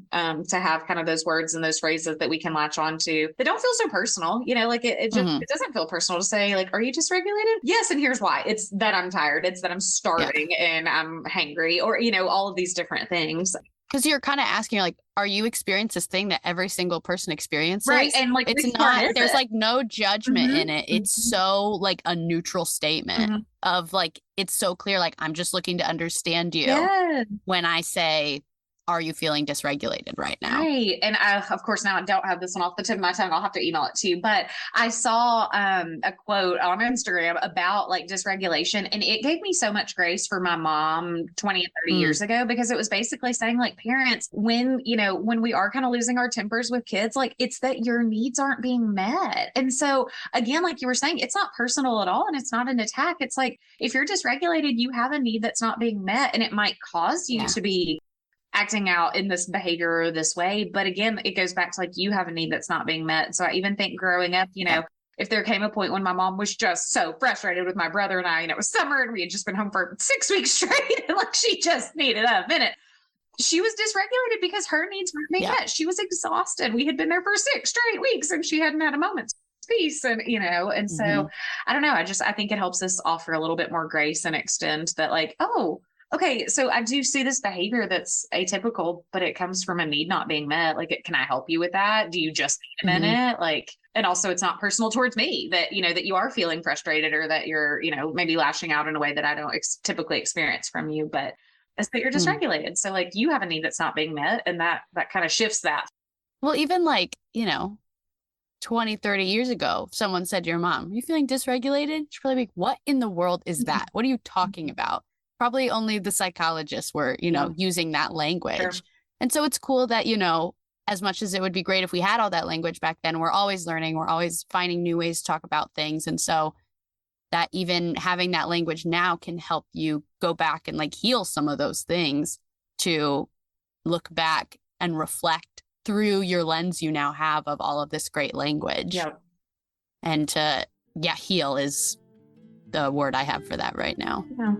to have kind of those words and those phrases that we can latch on to that don't feel so personal, like it just, it doesn't feel personal to say like, are you dysregulated? Yes. And here's why. It's that I'm tired. It's that I'm starving and I'm hangry or, all of these different things. Because you're kind of asking, like, are you experiencing this thing that every single person experiences? Right. And like, it's not, there's like no judgment in it. It's so like a neutral statement of like, it's so clear. Like, I'm just looking to understand you when I say, are you feeling dysregulated right now? Right. And I, of course, now I don't have this one off the tip of my tongue. I'll have to email it to you. But I saw a quote on Instagram about like dysregulation. And it gave me so much grace for my mom 20 and 30 years ago, because it was basically saying like parents, when we are kind of losing our tempers with kids, like it's that your needs aren't being met. And so again, like you were saying, it's not personal at all. And it's not an attack. It's like, if you're dysregulated, you have a need that's not being met, and it might cause you to be acting out in this behavior or this way. But again, it goes back to like, you have a need that's not being met. So I even think growing up, if there came a point when my mom was just so frustrated with my brother and I, it was summer and we had just been home for 6 weeks straight and like she just needed a minute. She was dysregulated because her needs weren't being met. She was exhausted. We had been there for 6 straight weeks and she hadn't had a moment's peace. And, and so I don't know. I think it helps us offer a little bit more grace and extend that like, oh, okay, so I do see this behavior that's atypical, but it comes from a need not being met. Like, can I help you with that? Do you just need a minute? Like, and also it's not personal towards me that, that you are feeling frustrated or that you're, maybe lashing out in a way that I don't typically experience from you, but it's that you're dysregulated. So like you have a need that's not being met, and that kind of shifts that. Well, even like, 20, 30 years ago, if someone said to your mom, you feeling dysregulated? She'd probably be like, what in the world is that? What are you talking about? Probably only the psychologists were, using that language. Sure. And so it's cool that, as much as it would be great if we had all that language back then, we're always learning. We're always finding new ways to talk about things. And so that even having that language now can help you go back and like heal some of those things, to look back and reflect through your lens you now have of all of this great language. Yep. And to, heal is the word I have for that right now. Yeah.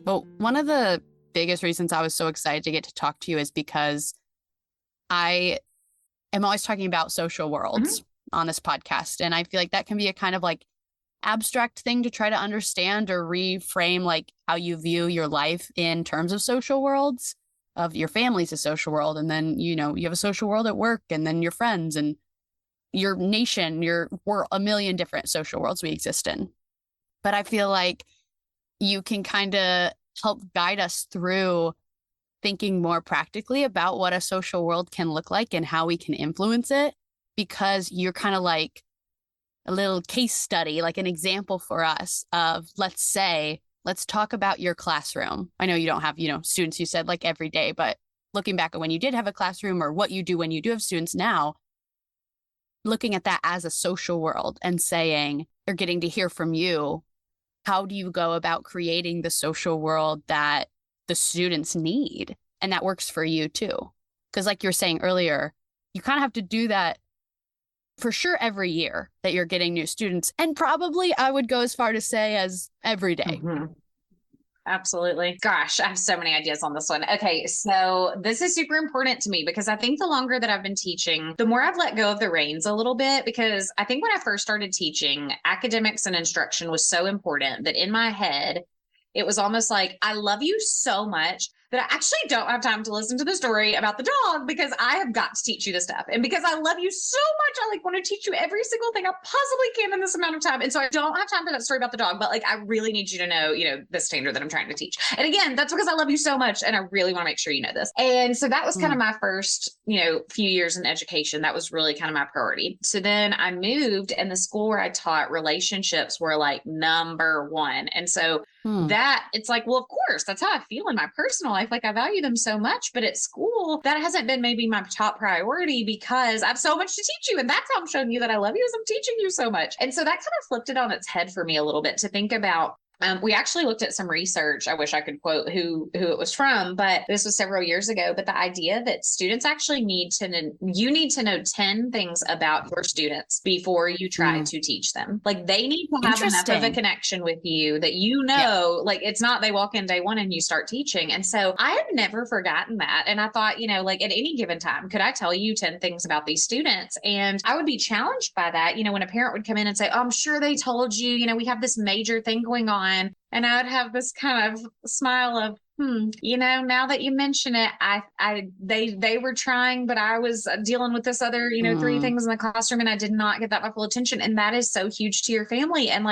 But one of the biggest reasons I was so excited to get to talk to you is because I am always talking about social worlds on this podcast. And I feel like that can be a kind of like abstract thing to try to understand or reframe like how you view your life in terms of social worlds, of your family's a social world. And then, you have a social world at work, and then your friends and your nation, we're a million different social worlds we exist in. But I feel like you can kind of help guide us through thinking more practically about what a social world can look like and how we can influence it, because you're kind of like a little case study, like an example for us of, let's talk about your classroom. I know you don't have, students, you said like every day, but looking back at when you did have a classroom, or what you do when you do have students now, looking at that as a social world and saying, or getting to hear from you, how do you go about creating the social world that the students need and that works for you too? Because like you were saying earlier, you kind of have to do that for sure every year that you're getting new students. And probably I would go as far to say as every day. Mm-hmm. Absolutely. Gosh, I have so many ideas on this one. Okay, so this is super important to me because I think the longer that I've been teaching, the more I've let go of the reins a little bit, because I think when I first started teaching, academics and instruction was so important that in my head, it was almost like, I love you so much that I actually don't have time to listen to the story about the dog because I have got to teach you this stuff. And because I love you so much, I want to teach you every single thing I possibly can in this amount of time. And so I don't have time for that story about the dog, but I really need you to know, the standard that I'm trying to teach. And again, that's because I love you so much. And I really want to make sure you know this. And so that was kind of my first, few years in education. That was really kind of my priority. So then I moved, and the school where I taught, relationships were like number one. And so that it's like, well, of course, that's how I feel in my personal life. Like I value them so much, but at school, that hasn't been maybe my top priority because I have so much to teach you. And that's how I'm showing you that I love you, is I'm teaching you so much. And so that kind of flipped it on its head for me a little bit to think about. We actually looked at some research. I wish I could quote who it was from, but this was several years ago. But the idea that students actually need to know 10 things about your students before you try to teach them. Like they need to have enough of a connection with you that like it's not they walk in day one and you start teaching. And so I have never forgotten that. And I thought, like at any given time, could I tell you 10 things about these students? And I would be challenged by that. When a parent would come in and say, oh, I'm sure they told you, we have this major thing going on. And I would have this kind of smile of, now that you mention it, they were trying, but I was dealing with this other, 3 things in the classroom, and I did not get that my full attention. And that is so huge to your family. And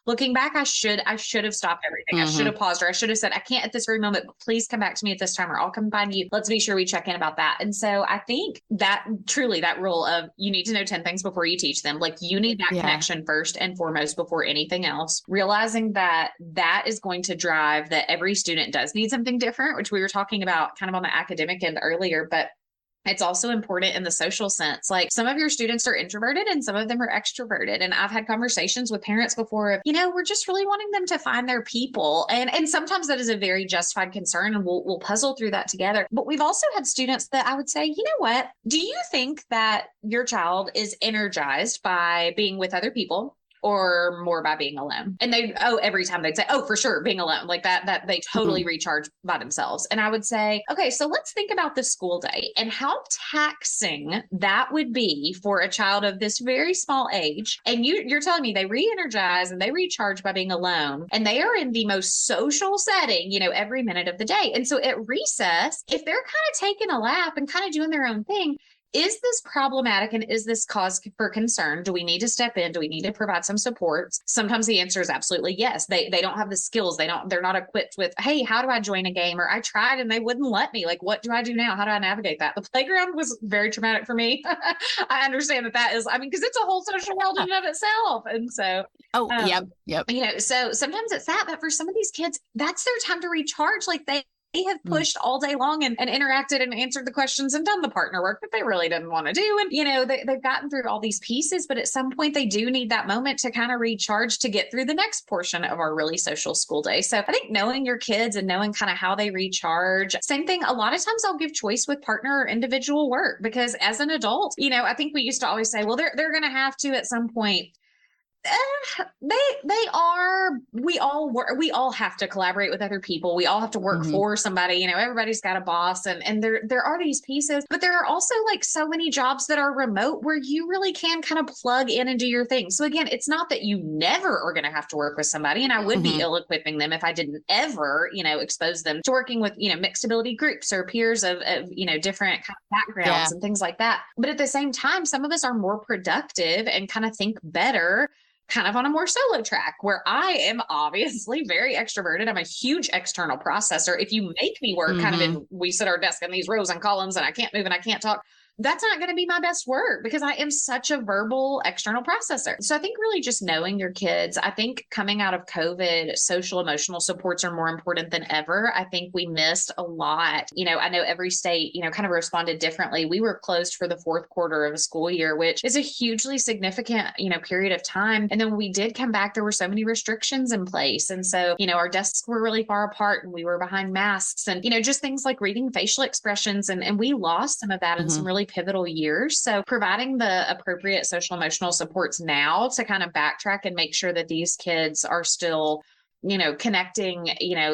looking back, I should have stopped everything. I should have paused, or I should have said, I can't at this very moment, but please come back to me at this time, or I'll come find you. Let's be sure we check in about that. And so I think that truly that rule of you need to know 10 things before you teach them. Like you need that connection first and foremost before anything else, realizing that is going to drive that every student does need something different, which we were talking about kind of on the academic end earlier, but it's also important in the social sense. Like some of your students are introverted and some of them are extroverted. And I've had conversations with parents before of, we're just really wanting them to find their people. And sometimes that is a very justified concern, and we'll puzzle through that together. But we've also had students that I would say, what, do you think that your child is energized by being with other people, or more by being alone? And every time they'd say, oh, for sure, being alone, like that they totally recharge by themselves. And I would say, okay, so let's think about the school day and how taxing that would be for a child of this very small age. And you're telling me they re-energize and they recharge by being alone, and they are in the most social setting, every minute of the day. And so at recess, if they're kind of taking a lap and kind of doing their own thing, is this problematic, and is this cause for concern? Do we need to step in? Do we need to provide some supports? Sometimes the answer is absolutely yes. They don't have the skills. They're not equipped with, hey, how do I join a game? Or I tried and they wouldn't let me. Like, what do I do now? How do I navigate that? The playground was very traumatic for me. I understand that is, because it's a whole social world in and of itself. And so, yep. So sometimes it's that, but for some of these kids, that's their time to recharge. Like have pushed all day long and interacted and answered the questions and done the partner work that they really didn't want to do. And, they've gotten through all these pieces, but at some point they do need that moment to kind of recharge to get through the next portion of our really social school day. So I think knowing your kids and knowing kind of how they recharge. Same thing. A lot of times I'll give choice with partner or individual work, because as an adult, I think we used to always say, well, they're going to have to at some point. We all have to collaborate with other people. We all have to work for somebody. Everybody's got a boss, and there are these pieces, but there are also like so many jobs that are remote where you really can kind of plug in and do your thing. So again, it's not that you never are going to have to work with somebody, and I would be ill-equipping them if I didn't ever, expose them to working with, mixed ability groups or peers of different kind of backgrounds and things like that. But at the same time, some of us are more productive and kind of think better kind of on a more solo track, where I am obviously very extroverted. I'm a huge external processor. If you make me work kind of we sit our desk in these rows and columns and I can't move and I can't talk, that's not going to be my best work, because I am such a verbal external processor. So I think really just knowing your kids, I think coming out of COVID, social emotional supports are more important than ever. I think we missed a lot. I know every state, kind of responded differently. We were closed for the fourth quarter of a school year, which is a hugely significant, period of time. And then when we did come back, there were so many restrictions in place. And so, our desks were really far apart and we were behind masks and, just things like reading facial expressions. And we lost some of that in some really pivotal years. So providing the appropriate social emotional supports now to kind of backtrack and make sure that these kids are still connecting,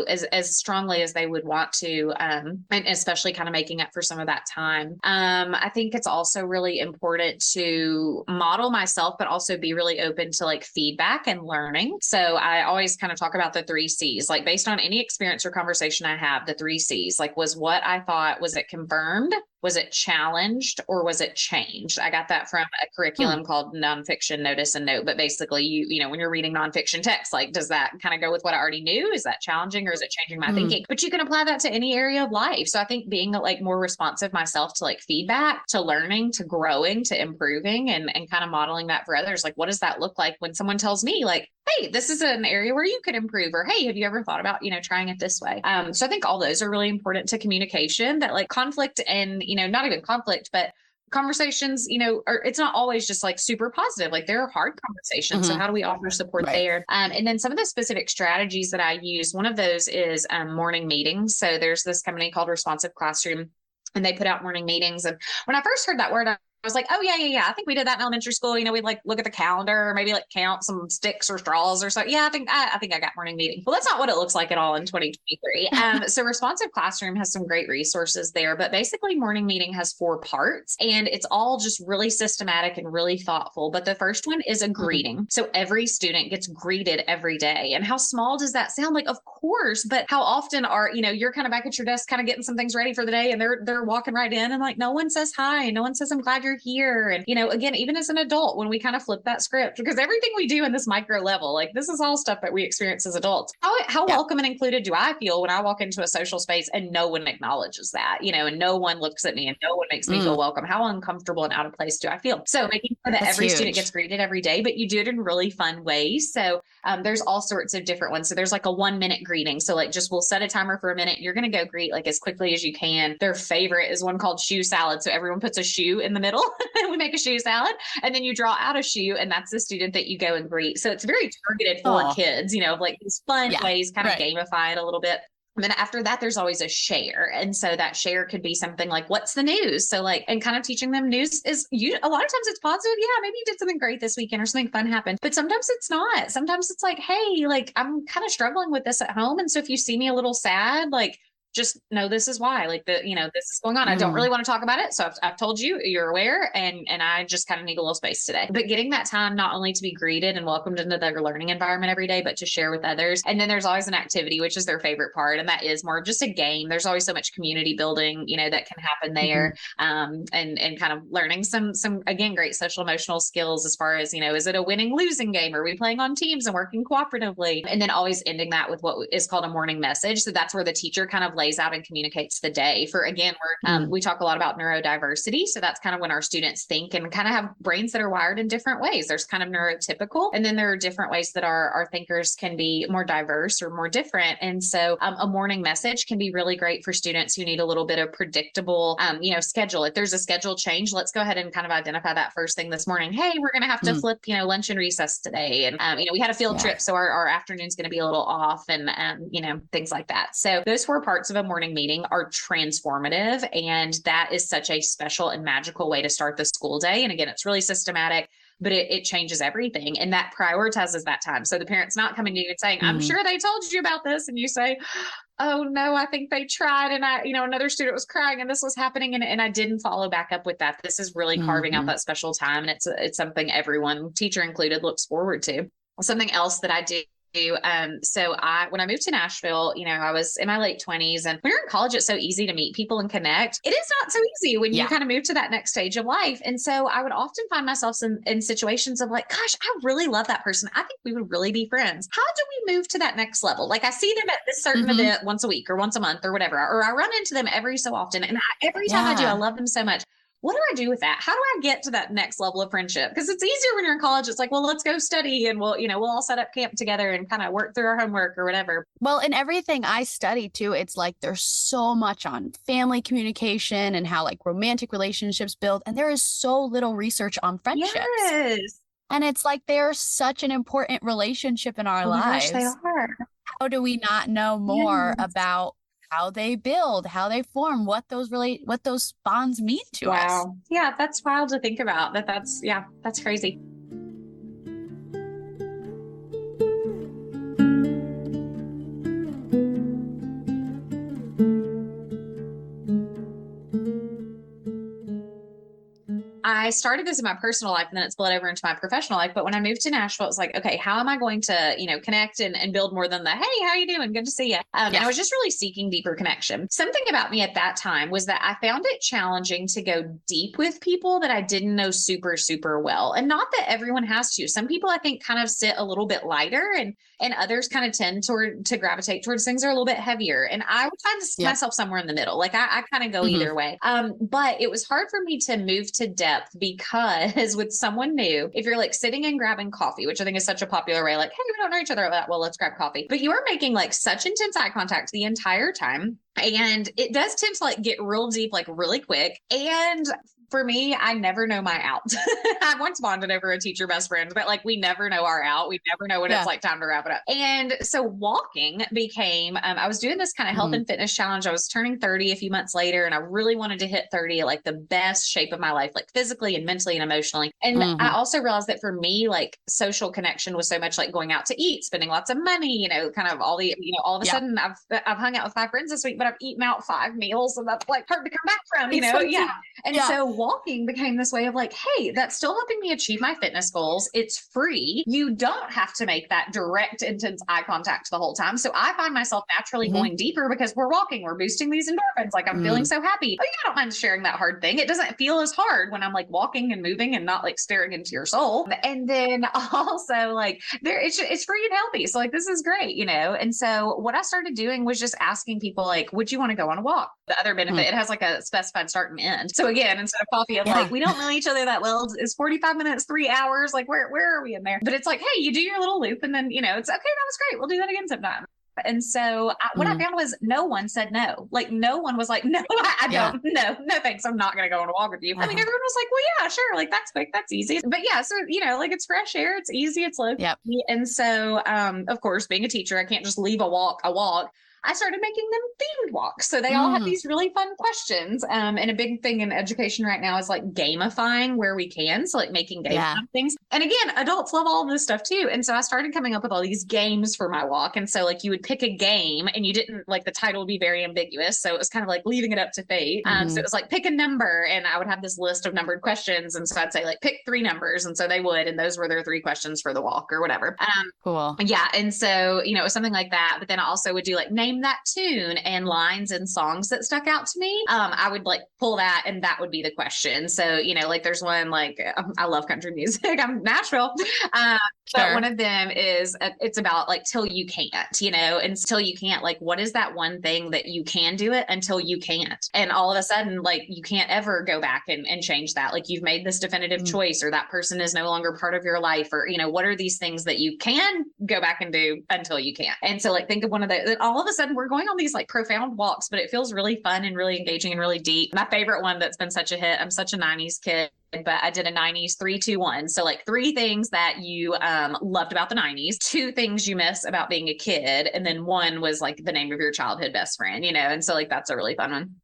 as strongly as they would want to, and especially kind of making up for some of that time. I think it's also really important to model myself, but also be really open to like feedback and learning. So I always kind of talk about the 3 C's, like based on any experience or conversation I have, the 3 C's, like was what I thought, was it confirmed? Was it challenged, or was it changed? I got that from a curriculum called Nonfiction Notice and Note. But basically, when you're reading nonfiction text, like, does that kind of go with what I already knew? Is that challenging, or is it changing my thinking? But you can apply that to any area of life. So I think being like more responsive myself to like feedback, to learning, to growing, to improving, and kind of modeling that for others. Like, what does that look like when someone tells me like, hey, this is an area where you could improve, or hey, have you ever thought about, trying it this way? So I think all those are really important to communication, that like conflict and, not even conflict, but conversations, it's not always just like super positive. Like there are hard conversations. So how do we offer support there? And then some of the specific strategies that I use, one of those is morning meetings. So there's this company called Responsive Classroom, and they put out morning meetings. And when I first heard that word, I was like, oh yeah. I think we did that in elementary school. We'd like look at the calendar, or maybe like count some sticks or straws or so. Yeah, I think I got morning meeting. Well, that's not what it looks like at all in 2023. So Responsive Classroom has some great resources there, but basically morning meeting has 4 parts, and it's all just really systematic and really thoughtful. But the first one is a greeting. So every student gets greeted every day. And how small does that sound? Like, of course, but how often are, you're kind of back at your desk, kind of getting some things ready for the day, and they're walking right in, and like, no one says hi. No one says, I'm glad you're here. And, again, even as an adult, when we kind of flip that script, because everything we do in this micro level, like this is all stuff that we experience as adults. How welcome and included do I feel when I walk into a social space and no one acknowledges that, and no one looks at me and no one makes me feel welcome? How uncomfortable and out of place do I feel? So making sure that every student gets greeted every day, but you do it in really fun ways. So there's all sorts of different ones. So there's like a 1-minute greeting. So like we'll set a timer for a minute. You're going to go greet like as quickly as you can. Their favorite is one called shoe salad. So everyone puts a shoe in the middle and we make a shoe salad, and then you draw out a shoe, and that's the student that you go and greet. So it's very targeted for kids, like these fun ways, kind of gamify it a little bit. And then after that, there's always a share. And so that share could be something like, what's the news? So like, and kind of teaching them news is a lot of times it's positive. Yeah, maybe you did something great this weekend or something fun happened, but sometimes it's not. Sometimes it's like, hey, like I'm kind of struggling with this at home. And so if you see me a little sad, like just know this is why, like this is going on. I don't really want to talk about it. So I've told you, you're aware, and I just kind of need a little space today. But getting that time, not only to be greeted and welcomed into their learning environment every day, but to share with others. And then there's always an activity, which is their favorite part. And that is more of just a game. There's always so much community building, that can happen there. And kind of learning some, again, great social emotional skills as far as, is it a winning losing game? Are we playing on teams and working cooperatively? And then always ending that with what is called a morning message. So that's where the teacher kind of lays out and communicates the day for, again, we talk a lot about neurodiversity. So that's kind of when our students think and kind of have brains that are wired in different ways. There's kind of neurotypical, and then there are different ways that our thinkers can be more diverse or more different. And so a morning message can be really great for students who need a little bit of predictable, schedule. If there's a schedule change, let's go ahead and kind of identify that first thing this morning. Hey, we're going to have to flip, lunch and recess today. And, we had a field trip, so our afternoon's going to be a little off and, things like that. So those 4 parts of a morning meeting are transformative. And that is such a special and magical way to start the school day. And again, it's really systematic, but it changes everything. And that prioritizes that time. So the parent's not coming to you and saying, I'm sure they told you about this. And you say, oh no, I think they tried. And another student was crying and this was happening. And I didn't follow back up with that. This is really carving out that special time. And it's something everyone, teacher included, looks forward to. Something else that I do. So when I moved to Nashville, I was in my late 20s, and when you're in college, it's so easy to meet people and connect. It is not so easy when you kind of move to that next stage of life. And so I would often find myself in situations of like, gosh, I really love that person. I think we would really be friends. How do we move to that next level? Like I see them at this certain event once a week or once a month or whatever, or I run into them every so often. And every time I do, I love them so much. What do I do with that? How do I get to that next level of friendship? Because it's easier when you're in college. It's like, well, let's go study and we'll all set up camp together and kind of work through our homework or whatever. Well, in everything I study too, it's like there's so much on family communication and how like romantic relationships build. And there is so little research on friendships. Yes. And it's like they're such an important relationship in our lives. Gosh, they are. How do we not know more about how they build, how they form, what those bonds mean to us? Wow. Yeah, that's wild to think about. That's crazy. I started this in my personal life and then it split over into my professional life. But when I moved to Nashville, it's like, okay, how am I going to, connect and build more than the, hey, how you doing? Good to see you. And I was just really seeking deeper connection. Something about me at that time was that I found it challenging to go deep with people that I didn't know super, super well. And not that everyone has to. Some people I think kind of sit a little bit lighter and others kind of tend to gravitate towards things that are a little bit heavier. And I would find myself somewhere in the middle. Like I kind of go either way. But it was hard for me to move to depth because with someone new, if you're like sitting and grabbing coffee, which I think is such a popular way, like, hey, we don't know each other. Well, let's grab coffee. But you are making like such intense eye contact the entire time. And it does tend to like get real deep, like really quick. And for me, I never know my out. I once bonded over a teacher best friend, but like we never know our out. We never know when it's like time to wrap it up. And so walking became, I was doing this kind of health and fitness challenge. I was turning 30 a few months later, and I really wanted to hit 30 like the best shape of my life, like physically and mentally and emotionally. And I also realized that for me, like social connection was so much like going out to eat, spending lots of money, kind of all the, all of a sudden I've hung out with 5 friends this week, but I've eaten out 5 meals, and that's like hard to come back from, And so walking became this way of like, hey, that's still helping me achieve my fitness goals. It's free. You don't have to make that direct, intense eye contact the whole time. So I find myself naturally going deeper because we're walking, we're boosting these endorphins. Like I'm feeling so happy. Oh, I don't mind sharing that hard thing. It doesn't feel as hard when I'm like walking and moving and not like staring into your soul. And then also like it's free and healthy. So like, this is great, And so what I started doing was just asking people like, would you want to go on a walk? The other benefit, it has like a specified start and end. So again, instead of coffee, I'm like, we don't know each other that well. It's 45 minutes, 3 hours. Like where are we in there? But it's like, hey, you do your little loop and then, it's okay. That was great. We'll do that again sometime. And so what I found was no one said no. Like no one was like, no, I don't. No, thanks. I'm not going to go on a walk with you. I mean, everyone was like, well, yeah, sure. Like that's quick. That's easy. But yeah, so, like it's fresh air. It's easy. It's low. Yep. And so, of course, being a teacher, I can't just leave a walk. I started making them themed walks. So they all have these really fun questions. And a big thing in education right now is like gamifying where we can. So like making games of things. And again, adults love all of this stuff too. And so I started coming up with all these games for my walk. And so like you would pick a game and you didn't like the title would be very ambiguous. So it was kind of like leaving it up to fate. So it was like pick a number and I would have this list of numbered questions. And so I'd say like pick 3 numbers. And so they would, and those were their 3 questions for the walk or whatever. Cool. Yeah. And so, it was something like that. But then I also would do like name name that tune, and lines and songs that stuck out to me, I would like pull that, and that would be the question. So, like there's one, like, I love country music. I'm Nashville. But one of them is, it's about like, till you can't, and till you can't, like, what is that one thing that you can do it until you can't? And all of a sudden, like, you can't ever go back and change that. Like, you've made this definitive choice, or that person is no longer part of your life, or, what are these things that you can go back and do until you can't? And so, like, think of one of those, all of a sudden we're going on these like profound walks, but it feels really fun and really engaging and really deep. My favorite one that's been such a hit, I'm such a 90s kid, but I did a 90s 3-2-1. So like 3 things that you loved about the 90s, 2 things you miss about being a kid, and then 1 was like the name of your childhood best friend, and so like that's a really fun one.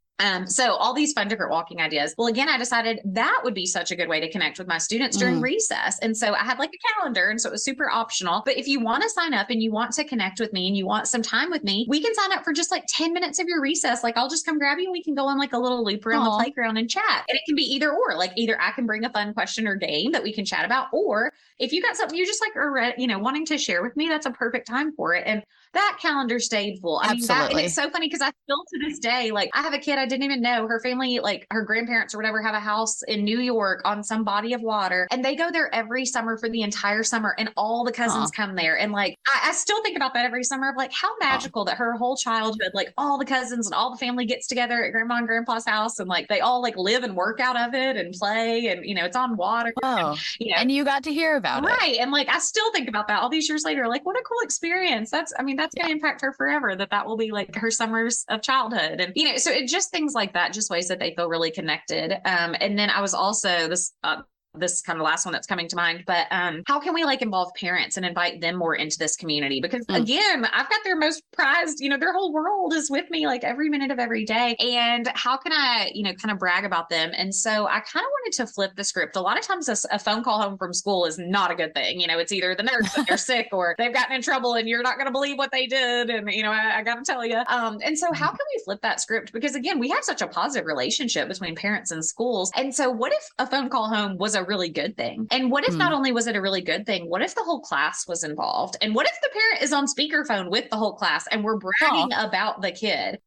So all these fun different walking ideas. Well, again, I decided that would be such a good way to connect with my students during recess. And so I had like a calendar, and so it was super optional. But if you want to sign up and you want to connect with me and you want some time with me, we can sign up for just like 10 minutes of your recess. Like, I'll just come grab you and we can go on like a little loop around the playground and chat. And it can be either or, like either I can bring a fun question or game that we can chat about, or if you got something you just like are, wanting to share with me, that's a perfect time for it. And that calendar stayed full. I mean, and it's so funny because I still to this day, like, I have a kid I didn't even know, her family, like her grandparents or whatever, have a house in New York on some body of water, and they go there every summer for the entire summer, and all the cousins come there. And like, I still think about that every summer of like how magical that her whole childhood, like all the cousins and all the family gets together at grandma and grandpa's house, and like they all like live and work out of it and play, and it's on water. And you got to hear about it. Right. And like, I still think about that all these years later, like, what a cool experience. That's going to impact her forever, that will be like her summers of childhood. And, so it just things like that, just ways that they feel really connected. And then I was also this kind of last one that's coming to mind, but how can we like involve parents and invite them more into this community? Because again, I've got their most prized, their whole world is with me like every minute of every day. And how can I, kind of brag about them? And so I kind of wanted to flip the script. A lot of times a phone call home from school is not a good thing. It's either the nurse that they're sick, or they've gotten in trouble and you're not going to believe what they did. And, I got to tell you. And so how can we flip that script? Because again, we have such a positive relationship between parents and schools. And so what if a phone call home was a really good thing? And what if not only was it a really good thing, what if the whole class was involved? And what if the parent is on speakerphone with the whole class and we're bragging about the kid?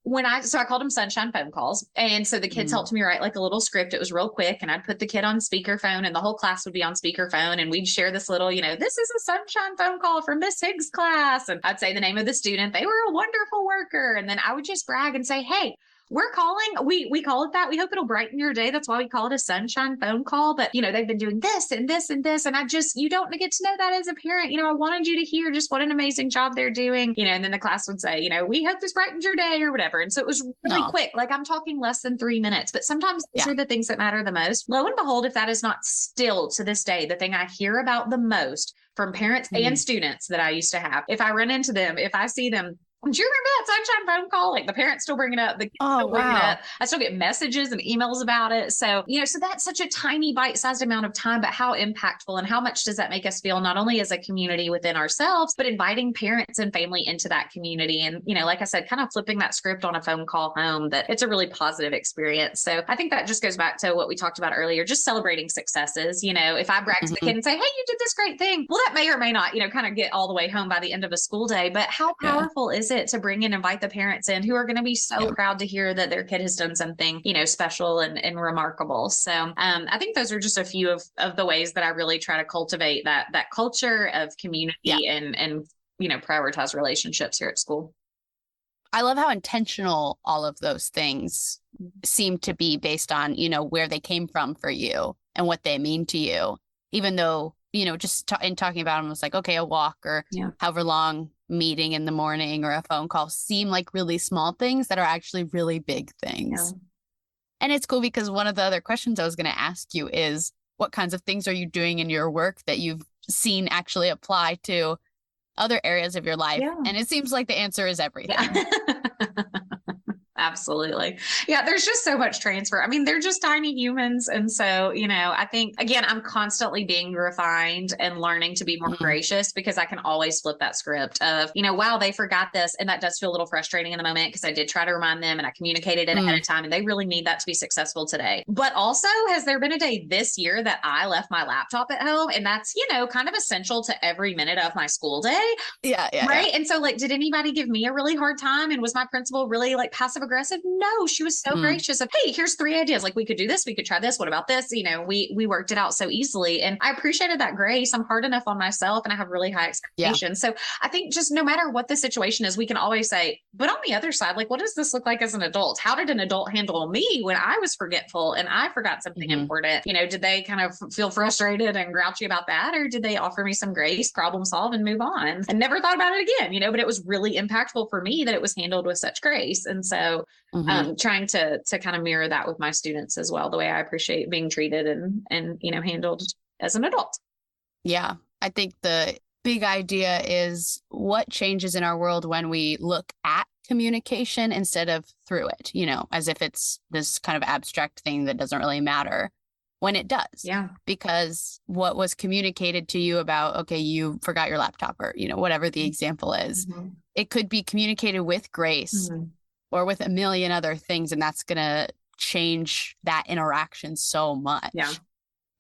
So I called them sunshine phone calls. And so the kids helped me write like a little script. It was real quick. And I'd put the kid on speakerphone and the whole class would be on speakerphone. And we'd share this little, this is a sunshine phone call from Miss Higgs class. And I'd say the name of the student. They were a wonderful worker. And then I would just brag and say, hey, we're calling, we call it that. We hope it'll brighten your day. That's why we call it a sunshine phone call. But, they've been doing this and this and this. And you don't get to know that as a parent. I wanted you to hear just what an amazing job they're doing, and then the class would say, we hope this brightens your day or whatever. And so it was really quick. Like, I'm talking less than 3 minutes, but sometimes these are the things that matter the most. Lo and behold, if that is not still to this day, the thing I hear about the most from parents and students that I used to have, if I run into them, if I see them, do you remember that sunshine phone call? Like, the parents still bring it up. The kids still bring it up. I still get messages and emails about it. So, so that's such a tiny bite-sized amount of time, but how impactful and how much does that make us feel, not only as a community within ourselves, but inviting parents and family into that community. And, like I said, kind of flipping that script on a phone call home, that it's a really positive experience. So I think that just goes back to what we talked about earlier, just celebrating successes. If I brag to the kid and say, hey, you did this great thing. Well, that may or may not, kind of get all the way home by the end of a school day, but how powerful is it to bring and invite the parents in who are going to be so proud to hear that their kid has done something, special and remarkable. So I think those are just a few of the ways that I really try to cultivate that culture of community and prioritize relationships here at school. I love how intentional all of those things seem to be based on, where they came from for you and what they mean to you, even though, just in talking about them, it was like, okay, a walk or however long meeting in the morning or a phone call seem like really small things that are actually really big things. And it's cool because one of the other questions I was going to ask you is, what kinds of things are you doing in your work that you've seen actually apply to other areas of your life? And it seems like the answer is everything. Absolutely. Yeah, there's just so much transfer. I mean, they're just tiny humans. And so, I think, again, I'm constantly being refined and learning to be more gracious, because I can always flip that script of, wow, they forgot this. And that does feel a little frustrating in the moment, because I did try to remind them and I communicated it ahead of time, and they really need that to be successful today. But also, has there been a day this year that I left my laptop at home? And that's, kind of essential to every minute of my school day. Yeah. Right. Yeah. And so, like, did anybody give me a really hard time? And was my principal really like passive aggressive? No, she was so gracious of, hey, here's 3 ideas. Like, we could do this. We could try this. What about this? We worked it out so easily. And I appreciated that grace. I'm hard enough on myself and I have really high expectations. So I think just no matter what the situation is, we can always say, but on the other side, like, what does this look like as an adult? How did an adult handle me when I was forgetful and I forgot something important? Did they kind of feel frustrated and grouchy about that? Or did they offer me some grace, problem solve, and move on? And never thought about it again, but it was really impactful for me that it was handled with such grace. And so trying to kind of mirror that with my students as well, the way I appreciate being treated and handled as an adult. Yeah. I think the big idea is what changes in our world when we look at communication instead of through it, as if it's this kind of abstract thing that doesn't really matter, when it does. Yeah. Because what was communicated to you about, okay, you forgot your laptop, or, whatever the example is, it could be communicated with grace or with a million other things. And that's going to change that interaction so much. Yeah.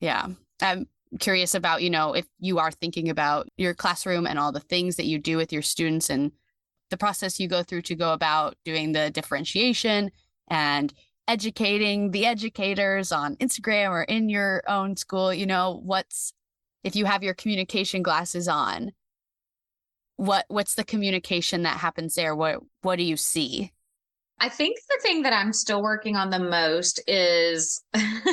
Yeah. I'm curious about, if you are thinking about your classroom and all the things that you do with your students and the process you go through to go about doing the differentiation and educating the educators on Instagram or in your own school, if you have your communication glasses on, what's the communication that happens there? What do you see? I think the thing that I'm still working on the most is,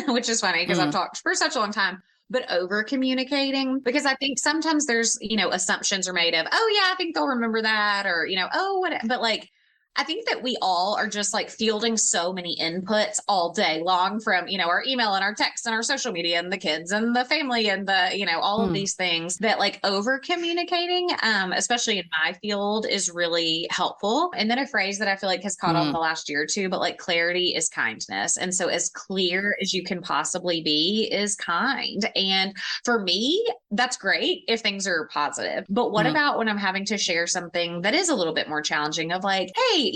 which is funny because I've talked for such a long time, but over communicating, because I think sometimes there's, assumptions are made of, oh yeah, I think they'll remember that, or, oh, what, but like, I think that we all are just like fielding so many inputs all day long from, our email and our texts and our social media and the kids and the family and the, all of these things, that like over communicating, especially in my field, is really helpful. And then a phrase that I feel like has caught on the last year or two, but like, clarity is kindness. And so as clear as you can possibly be is kind. And for me, that's great if things are positive. But what about when I'm having to share something that is a little bit more challenging, of like, hey,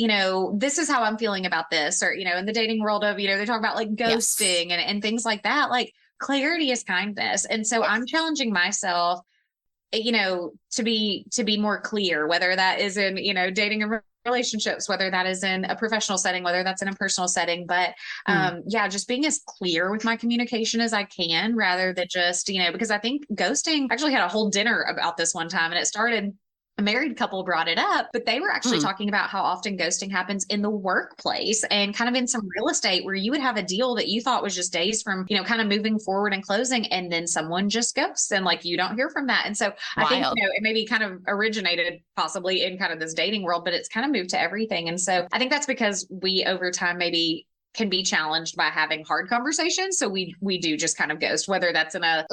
this is how I'm feeling about this, or, in the dating world of, they talk about like ghosting and things like that. Like, clarity is kindness. And so I'm challenging myself, to be more clear, whether that is in, dating and relationships, whether that is in a professional setting, whether that's in a personal setting, but just being as clear with my communication as I can, rather than just, because I think ghosting, I actually had a whole dinner about this one time, and it started, a married couple brought it up, but they were actually talking about how often ghosting happens in the workplace and kind of in some real estate, where you would have a deal that you thought was just days from, kind of moving forward and closing, and then someone just ghosts and like, you don't hear from that. And so I think, it maybe kind of originated possibly in kind of this dating world, but it's kind of moved to everything. And so I think that's because we over time maybe can be challenged by having hard conversations. So we do just kind of ghost, whether that's in I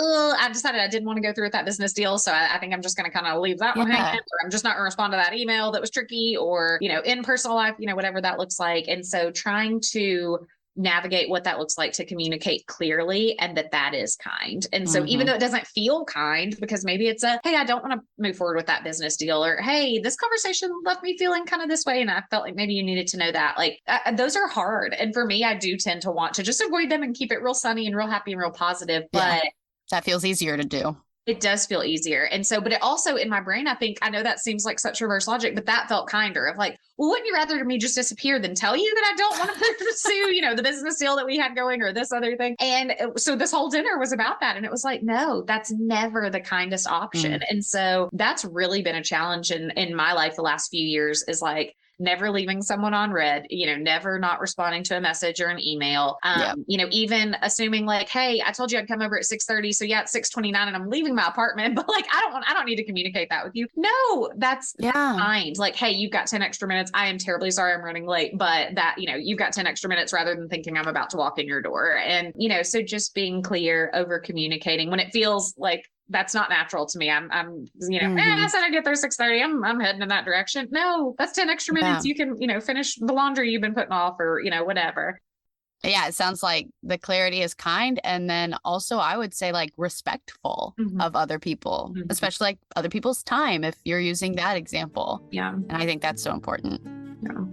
decided I didn't want to go through with that business deal, so I think I'm just going to kind of leave that one hanging, or I'm just not going to respond to that email that was tricky, or, in personal life, whatever that looks like. And so trying to navigate what that looks like to communicate clearly, and that is kind. And so even though it doesn't feel kind, because maybe it's hey, I don't want to move forward with that business deal, or hey, this conversation left me feeling kind of this way, and I felt like maybe you needed to know that. Like those are hard. And for me, I do tend to want to just avoid them and keep it real sunny and real happy and real positive. But that feels easier to do. It does feel easier. And so, but it also in my brain, I know that seems like such reverse logic, but that felt kinder, of like, well, wouldn't you rather me just disappear than tell you that I don't want to pursue, the business deal that we had going, or this other thing? And so this whole dinner was about that. And it was like, no, that's never the kindest option. And so that's really been a challenge in my life the last few years, is like, never leaving someone on read, never not responding to a message or an email, even assuming like, hey, I told you I'd come over at 6:30. So yeah, it's 6:29 and I'm leaving my apartment, but like, I don't need to communicate that with you. No, that's fine. Like, hey, you've got 10 extra minutes. I am terribly sorry I'm running late, but that, you've got 10 extra minutes, rather than thinking I'm about to walk in your door. And, so just being clear, over communicating when it feels like that's not natural to me. I'm I said I get there 6:30. I'm heading in that direction. No, that's 10 extra minutes. You can, finish the laundry you've been putting off or, whatever. Yeah, it sounds like the clarity is kind. And then also I would say like respectful of other people, especially like other people's time, if you're using that example. Yeah. And I think that's so important. Yeah.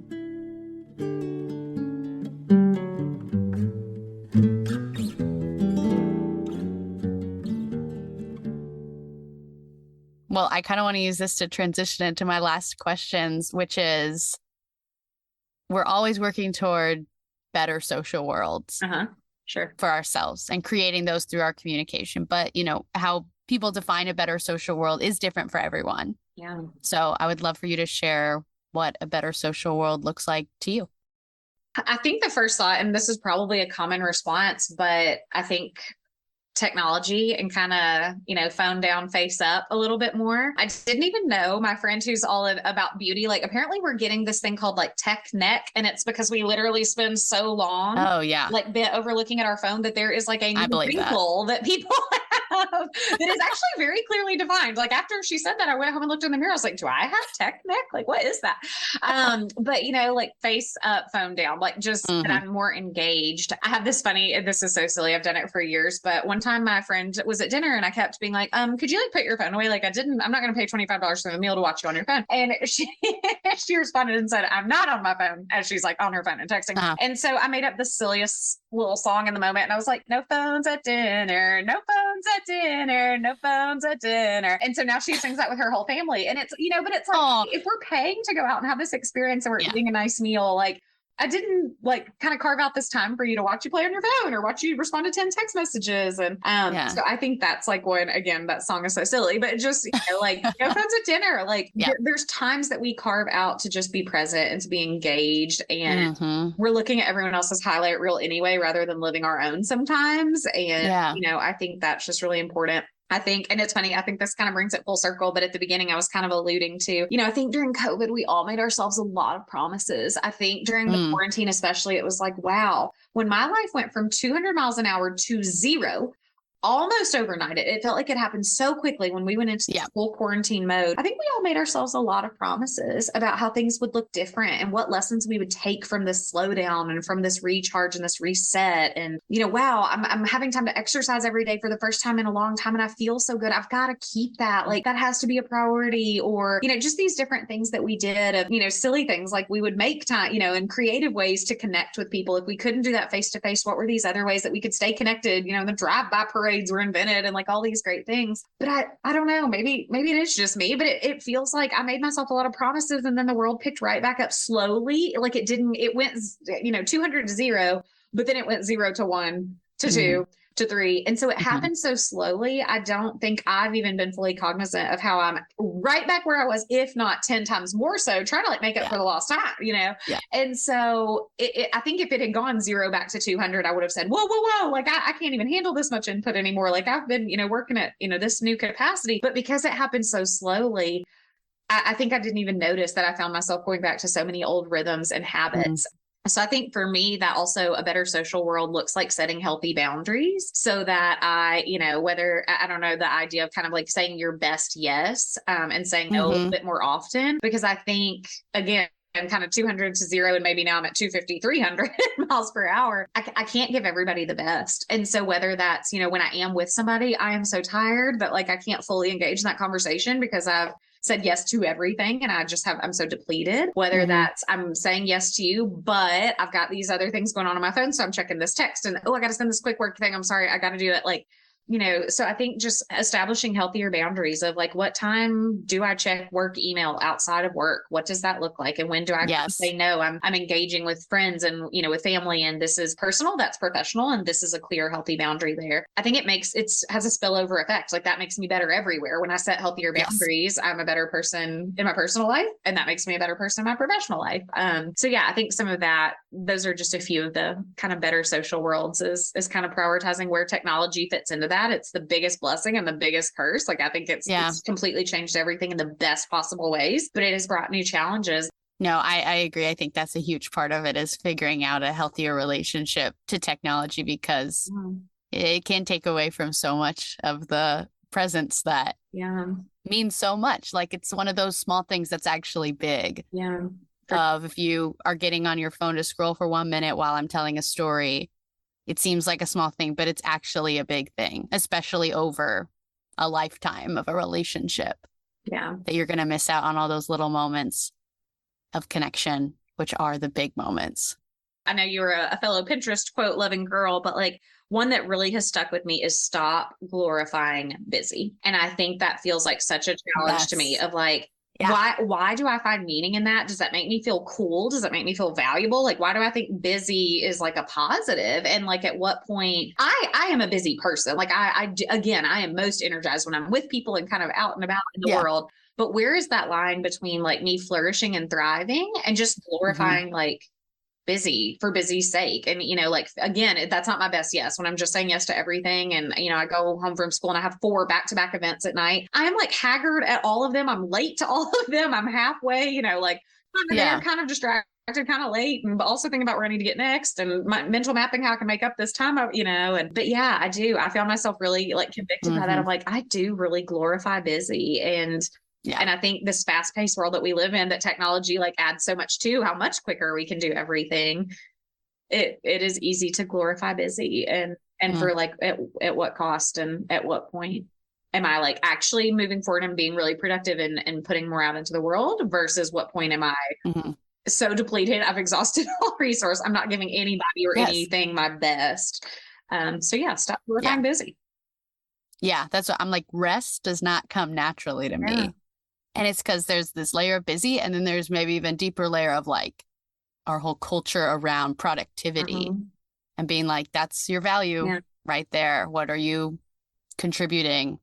Well, I kind of want to use this to transition into my last questions, which is we're always working toward better social worlds Sure. for ourselves and creating those through our communication. But, how people define a better social world is different for everyone. Yeah. So I would love for you to share what a better social world looks like to you. I think the first thought, and this is probably a common response, but I think technology and kind of, phone down, face up a little bit more. I didn't even know my friend who's all about beauty. Like apparently we're getting this thing called like tech neck. And it's because we literally spend so long like bent over looking at our phone that there is like a wrinkle that people have that is actually very clearly defined. Like after she said that, I went home and looked in the mirror. I was like, do I have tech neck? Like, what is that? But like face up, phone down, like just that I'm more engaged. I have this funny, this is so silly. I've done it for years, but one time my friend was at dinner and I kept being like, could you like put your phone away? Like I'm not going to pay $25 for the meal to watch you on your phone. And she responded and said, I'm not on my phone, as she's like on her phone and texting. And so I made up the silliest little song in the moment. And I was like, no phones at dinner, no phones at dinner, no phones at dinner. And so now she sings that with her whole family. And it's, but it's like, if we're paying to go out and have this experience and we're eating a nice meal, like I didn't like kind of carve out this time for you to watch you play on your phone or watch you respond to 10 text messages. And so I think that's like when, again, that song is so silly, but just, like no phones at dinner. Like there's times that we carve out to just be present and to be engaged. And we're looking at everyone else's highlight reel anyway, rather than living our own sometimes. And, I think that's just really important. I think, and it's funny, I think this kind of brings it full circle, but at the beginning I was kind of alluding to, I think during COVID, we all made ourselves a lot of promises. I think during the quarantine, especially, it was like, wow, when my life went from 200 miles an hour to 0, almost overnight. It felt like it happened so quickly when we went into full quarantine mode. I think we all made ourselves a lot of promises about how things would look different and what lessons we would take from this slowdown and from this recharge and this reset. And, wow, I'm having time to exercise every day for the first time in a long time. And I feel so good. I've got to keep that. Like that has to be a priority. Or, just these different things that we did of, silly things like we would make time, and creative ways to connect with people. If we couldn't do that face to face, what were these other ways that we could stay connected? The drive-by parades were invented and like all these great things. But I don't know, maybe it is just me, but it feels like I made myself a lot of promises and then the world picked right back up slowly. Like it went, 200 to 0, but then it went 0 to 1 to 2 to 3. And so it happened so slowly. I don't think I've even been fully cognizant of how I'm right back where I was, if not 10 times more so, trying to like make up for the lost time, And so I think if it had gone 0 back to 200, I would have said, whoa, like I can't even handle this much input anymore. Like I've been, working at, this new capacity, but because it happened so slowly, I think I didn't even notice that I found myself going back to so many old rhythms and habits. So I think for me, that also a better social world looks like setting healthy boundaries so that I, whether, I don't know, the idea of kind of like saying your best yes and saying no a little bit more often, because I think, again, I'm kind of 200 to 0 and maybe now I'm at 250, 300 miles per hour. I can't give everybody the best. And so whether that's, when I am with somebody, I am so tired that like I can't fully engage in that conversation because I've said yes to everything and I'm so depleted, whether that's I'm saying yes to you, but I've got these other things going on my phone. So I'm checking this text and, I got to send this quick work thing. I'm sorry. I got to do it. Like, so I think just establishing healthier boundaries of like, what time do I check work email outside of work? What does that look like? And when do I say, no, I'm engaging with friends and, with family, and this is personal, that's professional. And this is a clear, healthy boundary there. I think has a spillover effect. Like that makes me better everywhere. When I set healthier boundaries, I'm a better person in my personal life, and that makes me a better person in my professional life. So yeah, I think some of that, those are just a few of the kind of better social worlds is kind of prioritizing where technology fits into that. It's the biggest blessing and the biggest curse. Like I think it's completely changed everything in the best possible ways, but it has brought new challenges. No, I agree. I think that's a huge part of it is figuring out a healthier relationship to technology because it can take away from so much of the presence that means so much. Like it's one of those small things that's actually big. Yeah. Of if you are getting on your phone to scroll for 1 minute while I'm telling a story, it seems like a small thing, but it's actually a big thing, especially over a lifetime of a relationship. Yeah. That you're going to miss out on all those little moments of connection, which are the big moments. I know you're a fellow Pinterest quote loving girl, but like one that really has stuck with me is stop glorifying busy. And I think that feels like such a challenge to me of like, why do I find meaning in that? Does that make me feel cool? Does it make me feel valuable? Like, why do I think busy is like a positive? And like, at what point I am a busy person. Like I am most energized when I'm with people and kind of out and about in the world. But where is that line between like me flourishing and thriving and just glorifying like busy for busy's sake? And, you know, like, again, that's not my best yes when I'm just saying yes to everything. And, you know, I go home from school and I have 4 back-to-back events at night. I'm like haggard at all of them. I'm late to all of them. I'm halfway, you know, like I'm kind of distracted, kind of late, and also thinking about where I need to get next and my mental mapping, how I can make up this time, you know, but yeah, I found myself really like convicted by that. I'm like, I do really glorify busy. And I think this fast-paced world that we live in, that technology like adds so much to how much quicker we can do everything. It is easy to glorify busy and for like at what cost and at what point am I like actually moving forward and being really productive and putting more out into the world versus what point am I so depleted I've exhausted all resource. I'm not giving anybody or anything my best. So yeah, stop glorifying busy. Yeah, that's what I'm like. Rest does not come naturally to me. And it's because there's this layer of busy, and then there's maybe even deeper layer of like our whole culture around productivity and being like, that's your value right there. What are you contributing?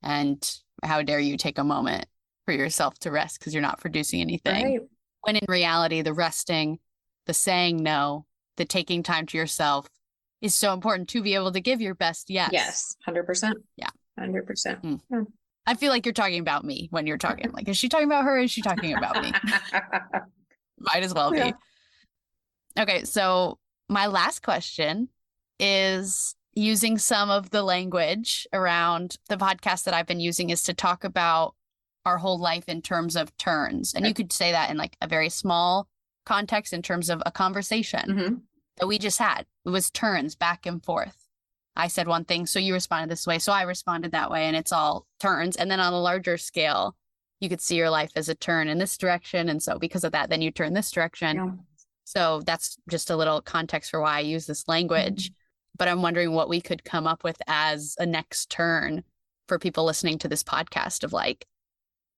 And how dare you take a moment for yourself to rest because you're not producing anything. Right. When in reality, the resting, the saying no, the taking time to yourself is so important to be able to give your best yes. Yes, 100%. Yeah. 100%. I feel like you're talking about me when you're talking. Like, is she talking about her or is she talking about me? Might as well be. Okay, so my last question is using some of the language around the podcast that I've been using is to talk about our whole life in terms of turns. And you could say that in like a very small context in terms of a conversation that we just had. It was turns back and forth. I said one thing, so you responded this way, so I responded that way, and it's all turns. And then on a larger scale, you could see your life as a turn in this direction. And so because of that, then you turn this direction. Yeah. So that's just a little context for why I use this language. But I'm wondering what we could come up with as a next turn for people listening to this podcast of like,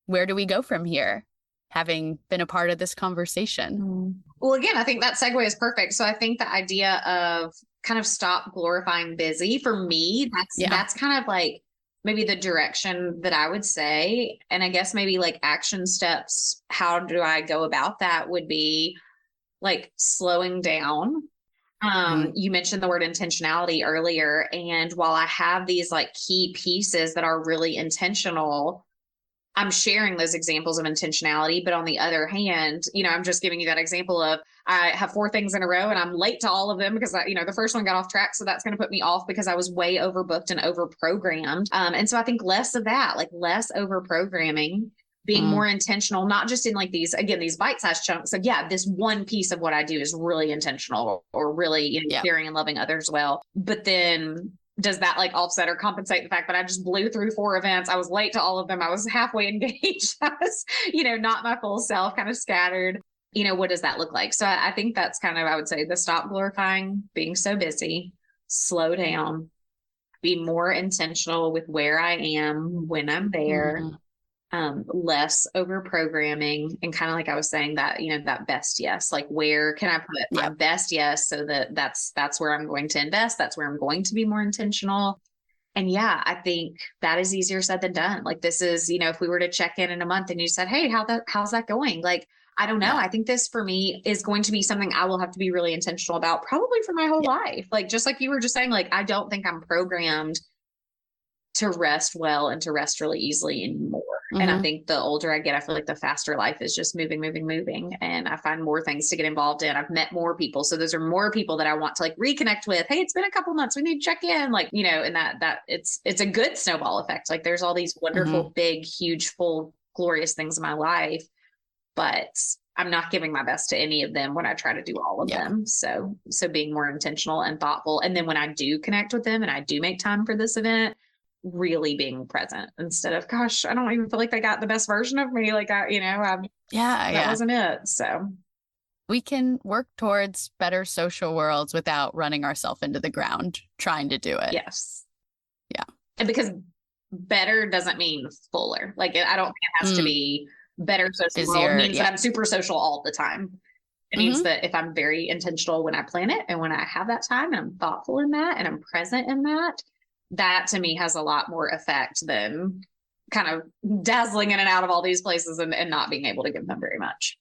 where do we go from here? Having been a part of this conversation. Well, again, I think that segue is perfect. So I think the idea of kind of stop glorifying busy for me, that's kind of like maybe the direction that I would say. And I guess maybe like action steps, how do I go about that would be like slowing down. You mentioned the word intentionality earlier. And while I have these like key pieces that are really intentional, I'm sharing those examples of intentionality. But on the other hand, you know, I'm just giving you that example of I have 4 things in a row and I'm late to all of them because the first one got off track. So that's going to put me off because I was way overbooked and overprogrammed. And so I think less of that, like less overprogramming, being more intentional, not just in like these bite-sized chunks of, this one piece of what I do is really intentional or really caring and loving others well. But then does that like offset or compensate the fact that I just blew through 4 events? I was late to all of them. I was halfway engaged. I was, not my full self, kind of scattered. What does that look like? So I think that's kind of, I would say, the stop glorifying being so busy, slow down, be more intentional with where I am when I'm there, less over programming, and kind of like I was saying that, that best yes, like where can I put my best yes so that that's where I'm going to invest. That's where I'm going to be more intentional. And I think that is easier said than done. Like this is, if we were to check in a month and you said, hey, how's that going? Like, I don't know. I think this for me is going to be something I will have to be really intentional about probably for my whole life. Like, just like you were just saying, like, I don't think I'm programmed to rest well and to rest really easily anymore. And I Mhm. think the older I get, I feel like the faster life is just moving, moving, moving. And I find more things to get involved in. I've met more people. So those are more people that I want to like reconnect with. Hey, it's been a couple months. We need to check in. Like, you know, and that it's a good snowball effect. Like there's all these wonderful, Mhm. big, huge, full, glorious things in my life, but I'm not giving my best to any of them when I try to do all of Yeah. them. So being more intentional and thoughtful. And then when I do connect with them and I do make time for this event, really being present instead of, gosh, I don't even feel like they got the best version of me. Like Yeah. that Yeah. wasn't it. So We can work towards better social worlds without running ourselves into the ground trying to do it. yes. Yeah. And because better doesn't mean fuller. Like I don't think it has to Mm. be better social world Busier. means that Yeah. I'm super social all the time. It means Mhm. that if I'm very intentional when I plan it and when I have that time and I'm thoughtful in that and I'm present in that, that to me has a lot more effect than kind of dazzling in and out of all these places and not being able to give them very much.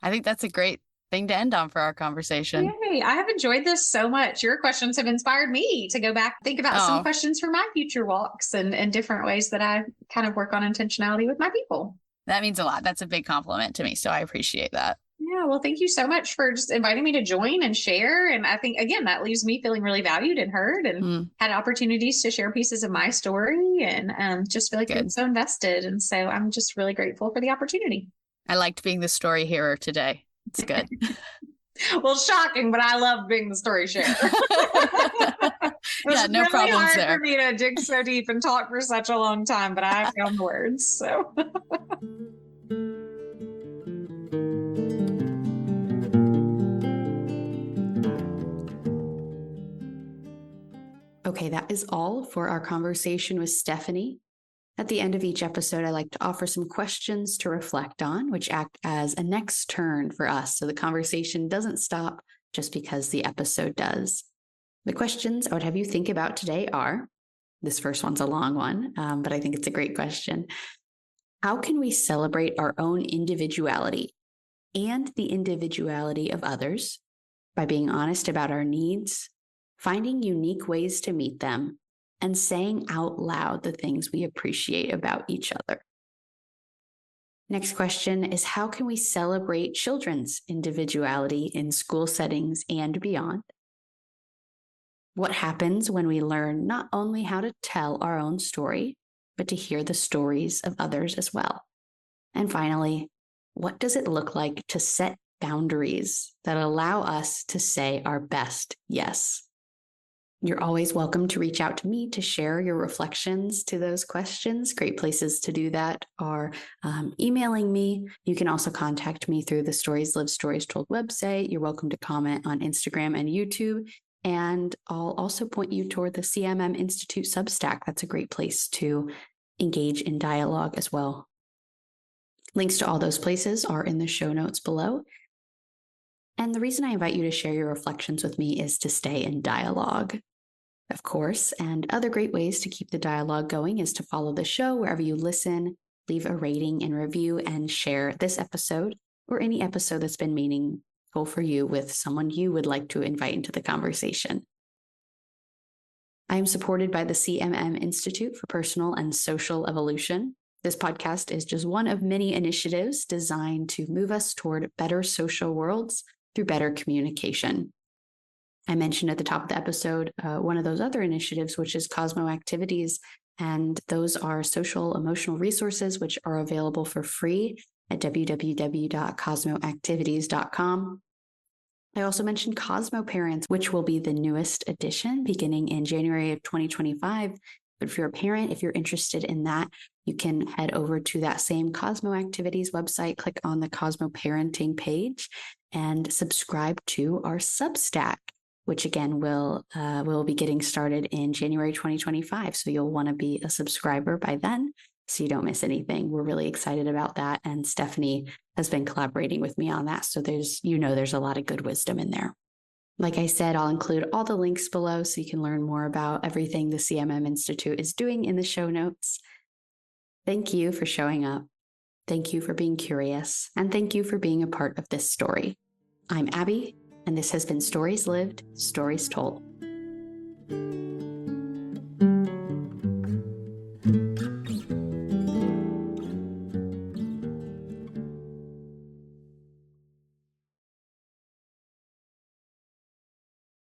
I think that's a great thing to end on for our conversation. Yay. I have enjoyed this so much. Your questions have inspired me to go back, think about some Oh, questions for my future walks and different ways that I kind of work on intentionality with my people. that means a lot. That's a big compliment to me. So I appreciate that. Yeah, well, thank you so much for just inviting me to join and share. And I think, again, that leaves me feeling really valued and heard and Mm, had opportunities to share pieces of my story and just feel like being good. so invested. And so I'm just really grateful for the opportunity. I liked being the story hearer today. It's good. Well, shocking, but I love being the story sharer. It was Yeah, no really problems hard there. for me to dig so deep and talk for such a long time, but I found the words. So. Okay, that is all for our conversation with Stephanie. At the end of each episode, I like to offer some questions to reflect on, which act as a next turn for us so the conversation doesn't stop just because the episode does. The questions I would have you think about today are, this first one's a long one, but I think it's a great question. How can we celebrate our own individuality and the individuality of others by being honest about our needs, finding unique ways to meet them, and saying out loud the things we appreciate about each other? Next question is, how can we celebrate children's individuality in school settings and beyond? What happens when we learn not only how to tell our own story, but to hear the stories of others as well? And finally, what does it look like to set boundaries that allow us to say our best yes? You're always welcome to reach out to me to share your reflections to those questions. Great places to do that are emailing me. You can also contact me through the Stories Live, Stories Told website. You're welcome to comment on Instagram and YouTube. And I'll also point you toward the CMM Institute Substack. That's a great place to engage in dialogue as well. Links to all those places are in the show notes below. And the reason I invite you to share your reflections with me is to stay in dialogue, of course. And other great ways to keep the dialogue going is to follow the show wherever you listen, leave a rating and review, and share this episode or any episode that's been meaningful for you with someone you would like to invite into the conversation. I am supported by the CMM Institute for Personal and Social Evolution. This podcast is just one of many initiatives designed to move us toward better social worlds through better communication. I mentioned at the top of the episode one of those other initiatives, which is Cosmo Activities, and those are social emotional resources which are available for free at www.cosmoactivities.com. I also mentioned Cosmo Parents, which will be the newest edition beginning in January of 2025. But if you're a parent, if you're interested in that, you can head over to that same Cosmo Activities website, click on the Cosmo Parenting page, and subscribe to our Substack, which again will be getting started in January 2025. So you'll want to be a subscriber by then so you don't miss anything. We're really excited about that. And Stephanie has been collaborating with me on that. So there's a lot of good wisdom in there. Like I said, I'll include all the links below so you can learn more about everything the CMM Institute is doing in the show notes. Thank you for showing up. Thank you for being curious. And thank you for being a part of this story. I'm Abbie, and this has been Stories Lived, Stories Told.